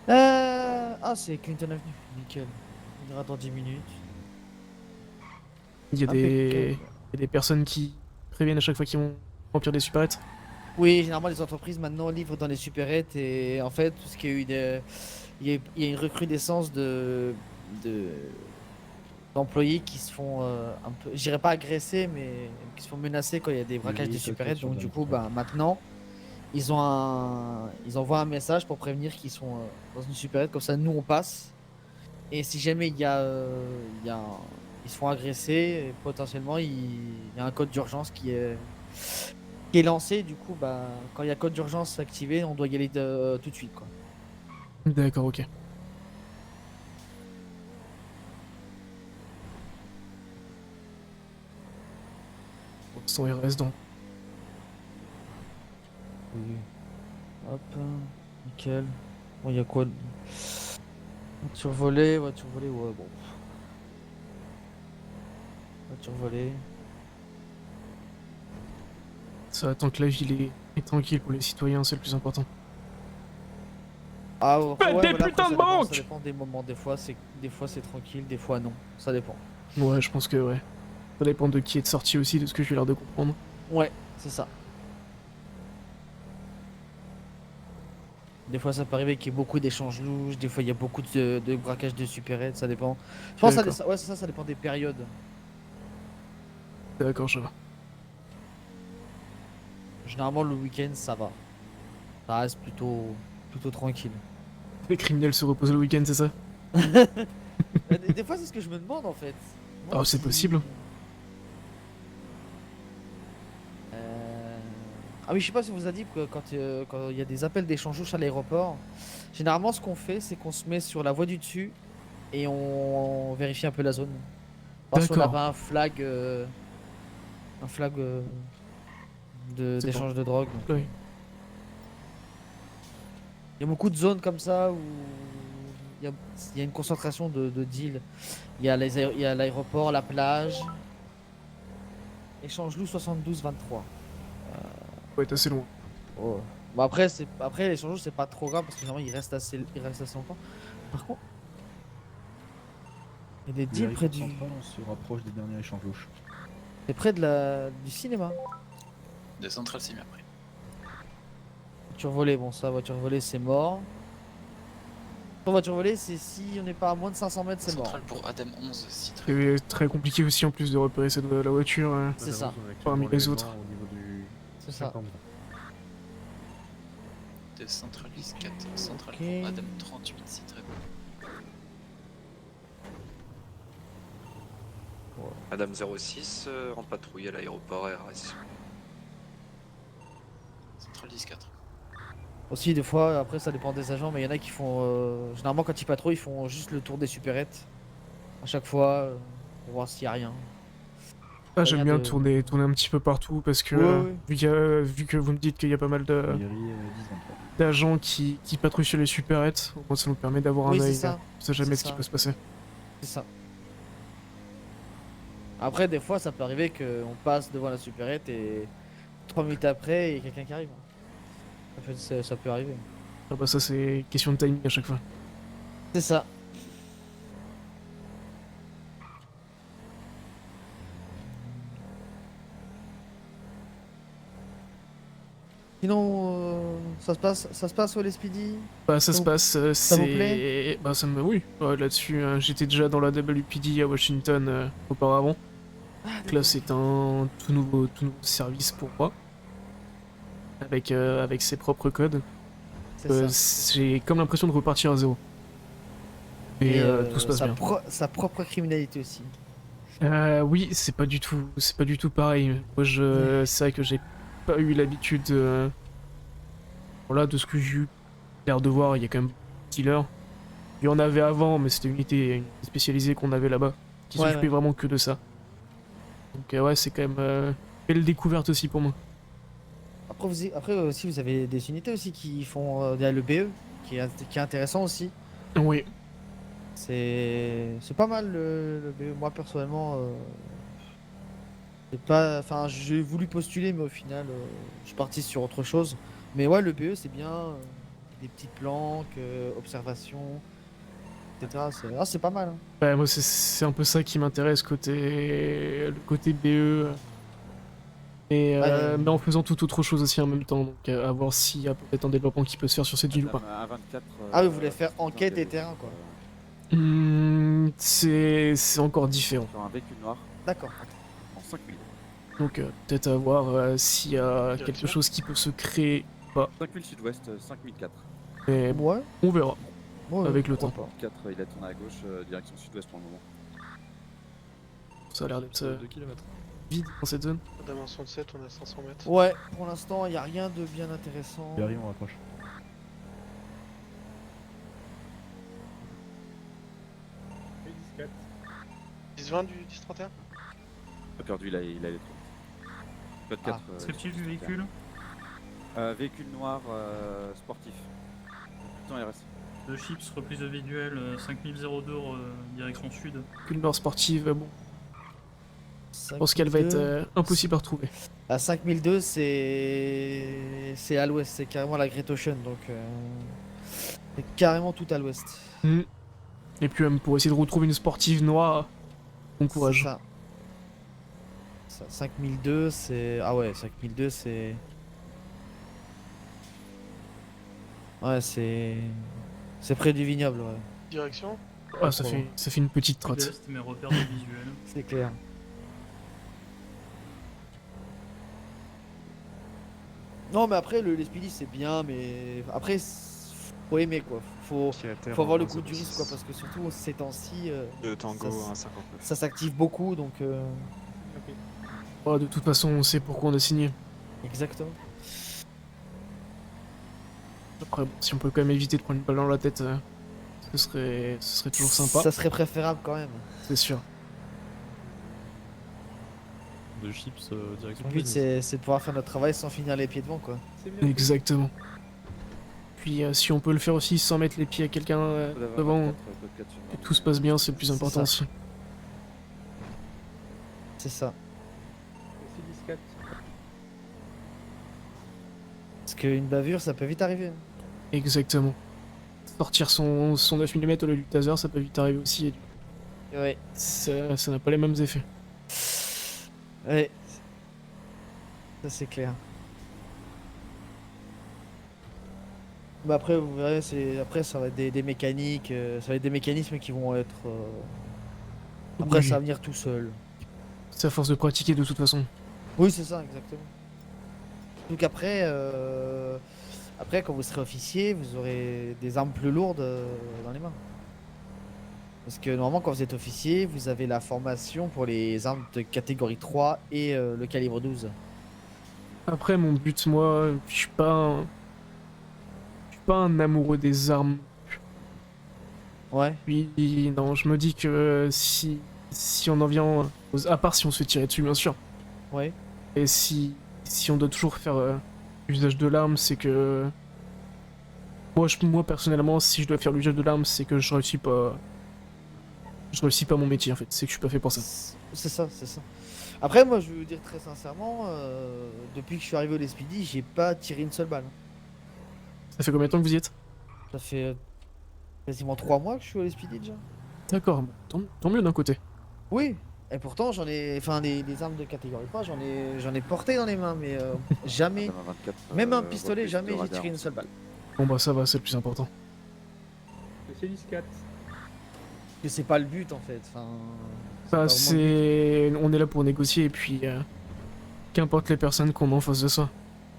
Ah, c'est Clinton Avenue. Nickel. On ira dans 10 minutes. Il y a des personnes qui préviennent à chaque fois qu'ils vont remplir des supérettes. Oui, généralement les entreprises maintenant livrent dans les supérettes et en fait, tout ce qui a eu il y a une recrudescence d'employés qui se font un peu, je dirais pas agresser, mais qui se font menacer quand il y a des braquages des supérettes. Donc du coup, bah maintenant, ils envoient un message pour prévenir qu'ils sont dans une supérette, comme ça nous on passe. Et si jamais ils se font agresser, potentiellement il y a un code d'urgence qui est lancé. Du coup, bah quand il y a code d'urgence activé, on doit y aller tout de suite, quoi. D'accord, ok. Pour l'instant, il reste donc. Oui. Hop, nickel. Bon, il y a quoi? Voiture volée, ouais, bon. Voiture volée. Ça attend que la ville est tranquille pour les citoyens, c'est le plus important. Ah ouais, Faites des voilà, putains après, de banques! ça dépend des moments. Des fois c'est tranquille, des fois non. Ça dépend. Ouais, je pense que ouais. Ça dépend de qui est sorti aussi, de ce que j'ai l'air de comprendre. Ouais, c'est ça. Des fois ça peut arriver qu'il y ait beaucoup d'échanges louches, des fois il y a beaucoup de braquages de supérettes, ça dépend. Je pense que ouais, c'est ça, ça dépend des périodes. D'accord, je vois. Généralement le week-end ça va. Ça reste plutôt tranquille. Les criminels se reposent le week-end, c'est ça? Des fois c'est ce que je me demande en fait. Oh, c'est possible. Ah oui, je sais pas si on vous a dit que quand il y a des appels d'échange louches à l'aéroport, généralement ce qu'on fait c'est qu'on se met sur la voie du dessus et on vérifie un peu la zone. Parce qu'on n'a pas un flag d'échange de drogue. Donc. Oui. Il y a beaucoup de zones comme ça où il y a une concentration de deals. Il y a l'aéroport, la plage. Échange loup 72-23. Ouais, t'es assez loin. Oh. Bon après l'échange loup c'est pas trop grave parce que normalement il reste assez longtemps. Par contre, il y a des deals près du. On se rapproche des derniers échanges louches. C'est près du cinéma. De Central Cime après. Voiture volée, bon ça, voiture volée c'est mort. Pour voiture volée, c'est si on n'est pas à moins de 500 mètres, c'est mort. Central pour Adam 11, si C'est très compliqué aussi en plus de repérer la voiture C'est ça. parmi les autres. C'est ça. De Central 4, Central Ok. pour Adam 38, si très bon. Adam 06 en patrouille à l'aéroport RS. Central 4. Aussi des fois, après ça dépend des agents, mais il y en a qui font... généralement quand ils patrouillent, ils font juste le tour des supérettes. À chaque fois, pour voir s'il n'y a rien. Ah, j'aime bien de- tourner un petit peu partout parce que Ouais. vu que vous me dites qu'il y a pas mal d'agents qui patrouillent sur les supérettes, au moins ça nous permet d'avoir Oui, un c'est œil. ça. On sait jamais C'est ce qui ça. peut se passer. C'est ça. Après, des fois, ça peut arriver qu'on passe devant la supérette et 3 minutes après, il y a quelqu'un qui arrive. Ça peut arriver. Ah bah ça c'est question de timing à chaque fois. C'est ça. Sinon, ça se passe au Speedy. Bah ça se passe, ça vous c'est... plaît Bah ça me... Oui, ouais, là-dessus, j'étais déjà dans la WPD à Washington auparavant. Donc là c'est un tout nouveau service pour moi. Avec ses propres codes. C'est ça. J'ai comme l'impression de repartir à zéro. Et tout se passe bien. Sa propre criminalité aussi. Oui, c'est pas du tout pareil. Moi, c'est vrai que j'ai pas eu l'habitude. Voilà, de ce que j'ai eu l'air de voir, il y a quand même dealer. Il y en avait avant, mais c'était une unité spécialisée qu'on avait là-bas, qui s'occupait vraiment que de ça. Donc ouais, c'est quand même belle découverte aussi pour moi. Après aussi, vous avez des unités aussi qui font le BE, qui est intéressant aussi. Oui. C'est pas mal le BE. Moi personnellement, c'est pas. Enfin, j'ai voulu postuler, mais au final, je suis parti sur autre chose. Mais ouais, le BE c'est bien. Des petites planques, observations, etc. C'est pas mal. Hein. Ouais, moi c'est un peu ça qui m'intéresse le côté BE. Et, mais en faisant tout autre chose aussi en même temps, donc à voir s'il y a peut-être un développement qui peut se faire sur cette ville ou pas. Ah oui, vous voulez faire enquête et terrain quoi. C'est encore différent. Sur un véhicule noir. D'accord. En 5000. Donc peut-être à voir s'il y a quelque chose qui peut se créer ou pas. 5000 sud-ouest, 5004. Mais ouais. On verra. Ouais, avec le temps. 4, il a tourné à gauche, direction sud-ouest pour le moment. Ça a l'air d'être 2 km. vide dans cette zone. Dimension de 7, on a 500 mètres. Ouais, pour l'instant, il n'y a rien de bien intéressant. Il arrive, on rapproche. Et 10-20 du 10-31. Pas perdu, il a les trucs. Code 4. Descriptif du véhicule Véhicule noir sportif. Putain, RS. De chips, reprise de visuel, 5002 direction sud. Une barre sportive, bon. Je pense qu'elle va être impossible à retrouver. À 5002, c'est à l'ouest, c'est carrément la Great Ocean, donc c'est carrément tout à l'ouest. Et puis même pour essayer de retrouver une sportive noire, bon courage. Ça, 5002, c'est... Ah ouais, 5002, c'est... Ouais, c'est près du vignoble, ouais. Direction. Ah, ça fait une petite trotte. Sud-est, mes repères de visuel. C'est clair. Non, mais après, les Speedy c'est bien, mais après, faut aimer quoi. Faut avoir le goût du risque quoi, parce que surtout ces temps-ci, Le tango, 1,59. ça s'active beaucoup donc. Oh, de toute façon, on sait pourquoi on a signé. Exactement. Après, bon, si on peut quand même éviter de prendre une balle dans la tête, ce serait toujours sympa. Ça serait préférable quand même. C'est sûr. De chips, direction. Le but c'est de pouvoir faire notre travail sans finir les pieds devant quoi. Exactement. Puis si on peut le faire aussi sans mettre les pieds à quelqu'un devant, et tout se passe bien, c'est le plus important aussi. C'est ça. Parce qu'une bavure ça peut vite arriver. Exactement. Sortir son 9 mm au lieu du taser, ça peut vite arriver aussi. Et ouais. Ça n'a pas les mêmes effets. Ouais. Ça c'est clair. Bah après vous verrez, après ça va être des mécaniques, ça va être des mécanismes qui vont être. Après ça va venir tout seul. C'est à force de pratiquer de toute façon. Oui c'est ça exactement. Donc après, après quand vous serez officier, vous aurez des armes plus lourdes dans les mains. Parce que normalement quand vous êtes officier, vous avez la formation pour les armes de catégorie 3 et le calibre 12. Après mon but, moi, je suis pas un amoureux des armes. Ouais. Oui, non, je me dis que si on en vient, à part si on se fait tirer dessus bien sûr. Ouais. Et si on doit toujours faire usage de l'arme, c'est que moi personnellement, si je dois faire l'usage de l'arme, c'est que je réussis pas mon métier en fait, c'est que je suis pas fait pour ça. C'est ça, c'est ça. Après moi je veux vous dire très sincèrement, depuis que je suis arrivé au Speedy, j'ai pas tiré une seule balle. Ça fait combien de temps que vous y êtes? Ça fait quasiment 3 mois que je suis au LSPD déjà. D'accord, tant mieux d'un côté. Oui, et pourtant j'en ai. Enfin, les armes de catégorie 3, j'en ai porté dans les mains, mais jamais. Même un pistolet, jamais j'ai tiré une seule balle. Bon bah ça va, c'est le plus important. Spécialiste 4. Que c'est pas le but en fait. Enfin, Bah c'est... On est là pour négocier et puis... qu'importe les personnes qu'on a en face de ça.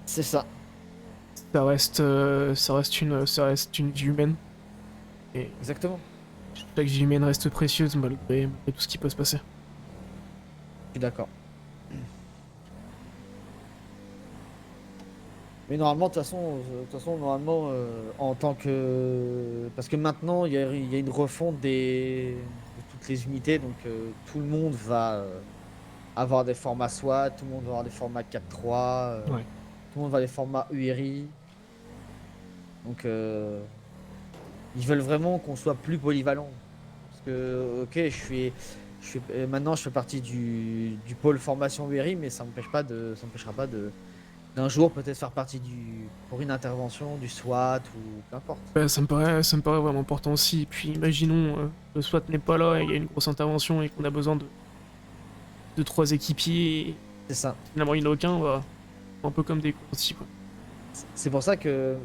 C'est ça. Ça reste une vie humaine. Et exactement. chaque vie humaine reste précieuse malgré tout ce qui peut se passer. Je suis d'accord. Mais normalement, de toute façon, normalement, en tant que... Parce que maintenant, il y a une refonte de toutes les unités, donc tout le monde va avoir des formats SWAT, tout le monde va avoir des formats 4-3, tout le monde va avoir des formats URI. Donc, ils veulent vraiment qu'on soit plus polyvalent. Parce que, ok, maintenant, je fais partie du pôle formation URI, mais ça m'empêchera pas d'un jour peut-être faire partie pour une intervention du SWAT ou peu importe. Bah, ça me paraît vraiment important aussi. Et puis imaginons le SWAT n'est pas là et il y a une grosse intervention et qu'on a besoin de 3 équipiers. C'est ça. Finalement il n'y en a aucun, bah, un peu comme des cons aussi quoi. C'est pour ça que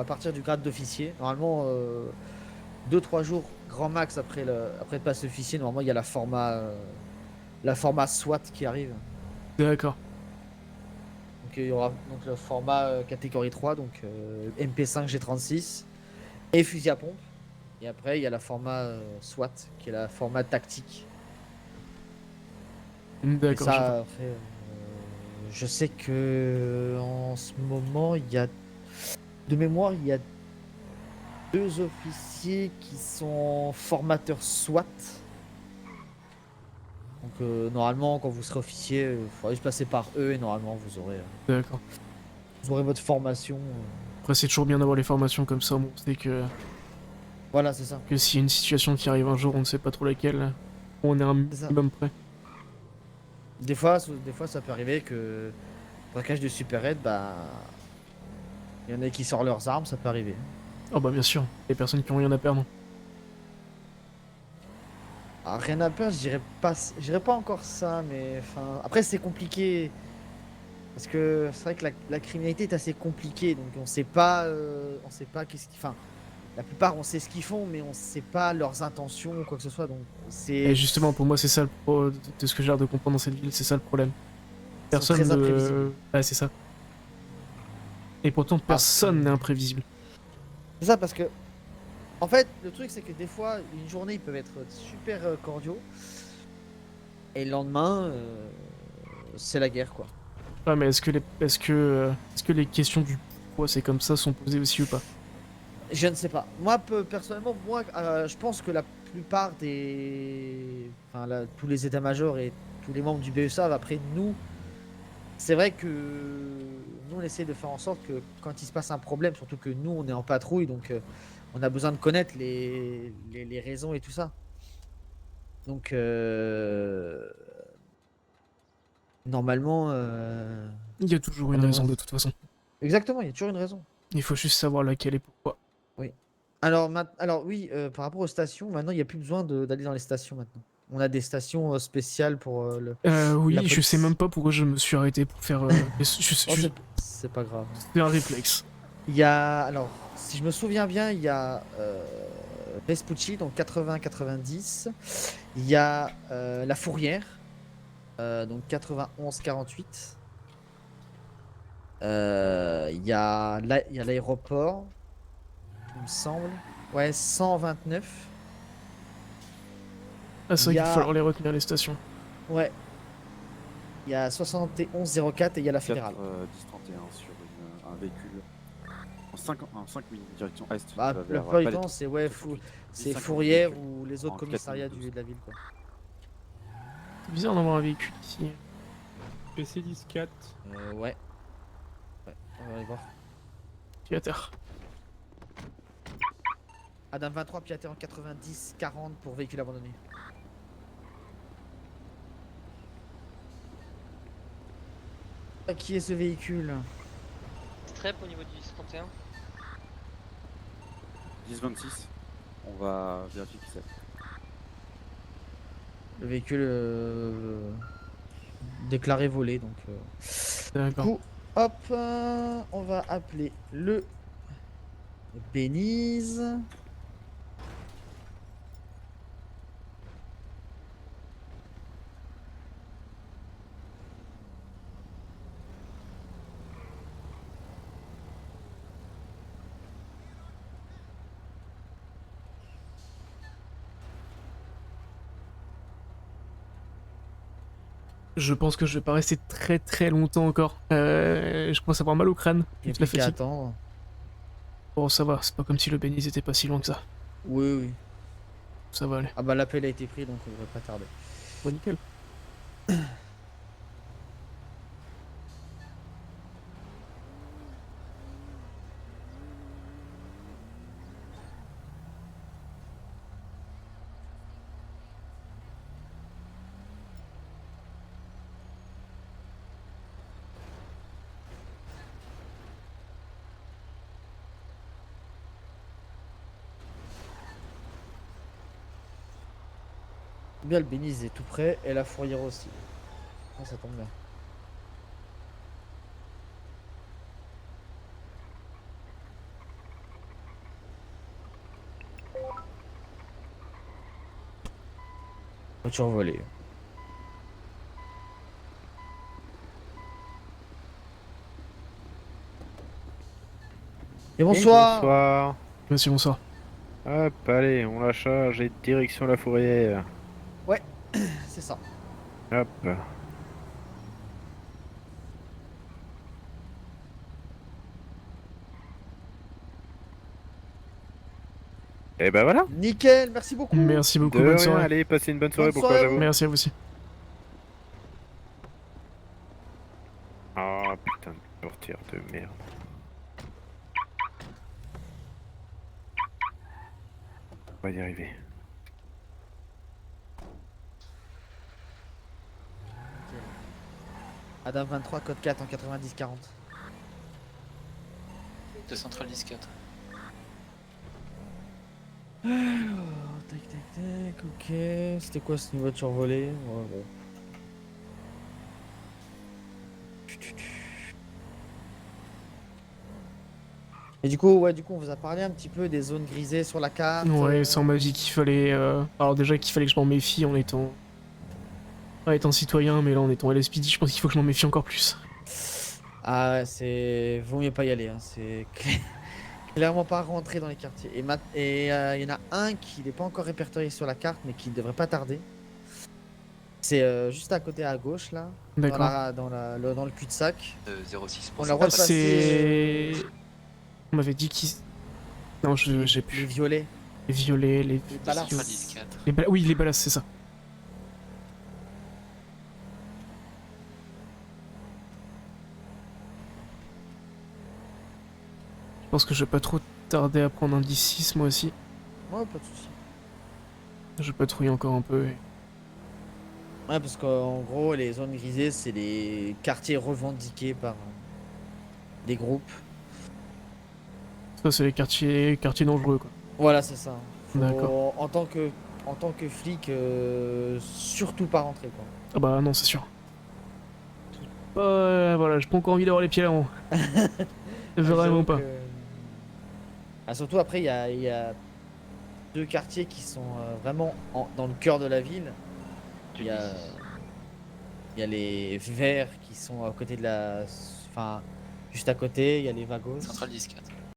à partir du grade d'officier, normalement 2-3 jours grand max après le pass officier, normalement il y a la format SWAT qui arrive. D'accord. Donc il y aura donc le format catégorie 3, donc MP5 G36 et fusil à pompe. Et après il y a la format SWAT qui est la format tactique. D'accord. Et ça, après, je sais que en ce moment il y a de mémoire il y a 2 officiers qui sont formateurs SWAT. Donc normalement quand vous serez officier, il faudra juste passer par eux et normalement vous aurez D'accord. Vous aurez votre formation. Après c'est toujours bien d'avoir les formations comme ça, bon, c'est que... Voilà, c'est ça. Que s'il y a une situation qui arrive un jour, on ne sait pas trop laquelle, on est un minimum près. Des fois ça peut arriver que braquage de Super Red, bah il y en a qui sortent leurs armes, ça peut arriver. Oh bah bien sûr, les personnes qui ont rien à perdre. Ah, rien à perdre, je dirais pas encore ça, mais enfin après c'est compliqué parce que c'est vrai que la criminalité est assez compliquée, donc on sait pas qu'est-ce qu'ils, enfin la plupart on sait ce qu'ils font, mais on sait pas leurs intentions ou quoi que ce soit, donc c'est. Et justement pour moi c'est ça de ce que j'ai l'air de comprendre dans cette ville, c'est ça le problème. Personne très imprévisibles. Ah c'est ça. Et pourtant personne n'est imprévisible. C'est ça parce que en fait le truc c'est que des fois une journée ils peuvent être super cordiaux et le lendemain c'est la guerre quoi. Ouais mais est-ce que les questions du pourquoi c'est comme ça sont posées aussi ou pas? Je ne sais pas. Moi personnellement je pense que la plupart tous les états-majors et tous les membres du BE savent. Après nous, c'est vrai que nous on essaie de faire en sorte que quand il se passe un problème, surtout que nous on est en patrouille, donc on a besoin de connaître les raisons et tout ça. Donc normalement il y a toujours une raison de toute façon. Exactement, il y a toujours une raison. Il faut juste savoir laquelle et pourquoi. Oui. Alors oui, par rapport aux stations, maintenant il n'y a plus besoin d'aller dans les stations maintenant. On a des stations spéciales pour le. Oui, je sais même pas pourquoi je me suis arrêté pour faire. C'est pas grave. C'est un réflexe. Il y a, alors, si je me souviens bien, il y a Vespucci, donc 80-90. Il y a La Fourrière, donc 91-48. Il y a l'aéroport, il me semble. Ouais, 129. Ah, c'est vrai qu'il va falloir les retenir, les stations. Ouais. Il y a 71-04 et il y a la fédérale. 10-31 sur un véhicule. En 5 minutes, direction est. Bah, la plupart du temps, c'est Fourrière ou les autres commissariats de la ville. Quoi. C'est bizarre d'avoir un véhicule ici. PC 10-4. Ouais. On va aller voir. Pied à terre. Adam 23, pied à terre en 90-40 pour véhicule abandonné. Qui est ce véhicule? Strep au niveau du 31. 10-26. On va vérifier qui c'est. Le véhicule déclaré volé, donc. Du coup, hop, on va appeler le Bénise. Je pense que je vais pas rester très longtemps encore. Je commence à avoir mal au crâne. Il Toute la plus qu'à fatigue. attendre. Bon, ça va, c'est pas comme si le Béniz était pas si loin que ça. Oui, oui. Ça va aller. Ah bah l'appel a été pris, donc on devrait pas tarder. Bon, nickel. Bien, le Bénise est tout prêt et la fourrière aussi. Ah, ça tombe bien. Voiture volée. Et bonsoir. Bonsoir. Monsieur, bonsoir. Hop, allez, on la charge et direction la fourrière. Ouais, c'est ça. Hop. Et ben voilà. Nickel, merci beaucoup. Merci beaucoup, De bonne rien, soirée. allez, passez une bonne soirée, Bonne bon courage à soirée. vous. Merci à vous aussi. Ah putain de portière de merde. On va y arriver. Adam 23, code 4 en 90-40. De Central 10-4. Alors, tac tac tac, ok. C'était quoi ce niveau de survolé? Ouais, bon. Et du coup, on vous a parlé un petit peu des zones grisées sur la carte. Ouais, ça on m'a dit qu'il fallait... Alors déjà qu'il fallait que je m'en méfie en étant... citoyen, mais là en étant LSPD, je pense qu'il faut que je m'en méfie encore plus. Ah ouais, c'est... Vaut mieux pas y aller, hein. C'est clairement pas rentrer dans les quartiers. Et il y en a un qui n'est pas encore répertorié sur la carte, mais qui devrait pas tarder. C'est juste à côté à gauche, là. D'accord. Dans le cul-de-sac. 06. On a le droit de passer... C'est... On m'avait dit qu'ils... Non, j'ai plus... Les violets. Les violets, les... balas. Oui, les balas, c'est ça. Je pense que je vais pas trop tarder à prendre un 10-6 moi aussi. Ouais, pas de soucis. Je patrouille encore un peu. Ouais, parce qu'en gros, les zones grisées, c'est les quartiers revendiqués par des groupes. Ça, c'est les quartiers dangereux, quoi. Voilà, c'est ça. Faut, D'accord. en tant que flic, surtout pas rentrer, quoi. Ah bah non, c'est sûr. Voilà, j'ai pas encore envie d'avoir les pieds là-haut. Vraiment pas. Ah, surtout après, il y a deux quartiers qui sont vraiment dans le cœur de la ville. Il y a les Verts qui sont à côté de la... Enfin, juste à côté, il y a les Vagos. Central 10-4.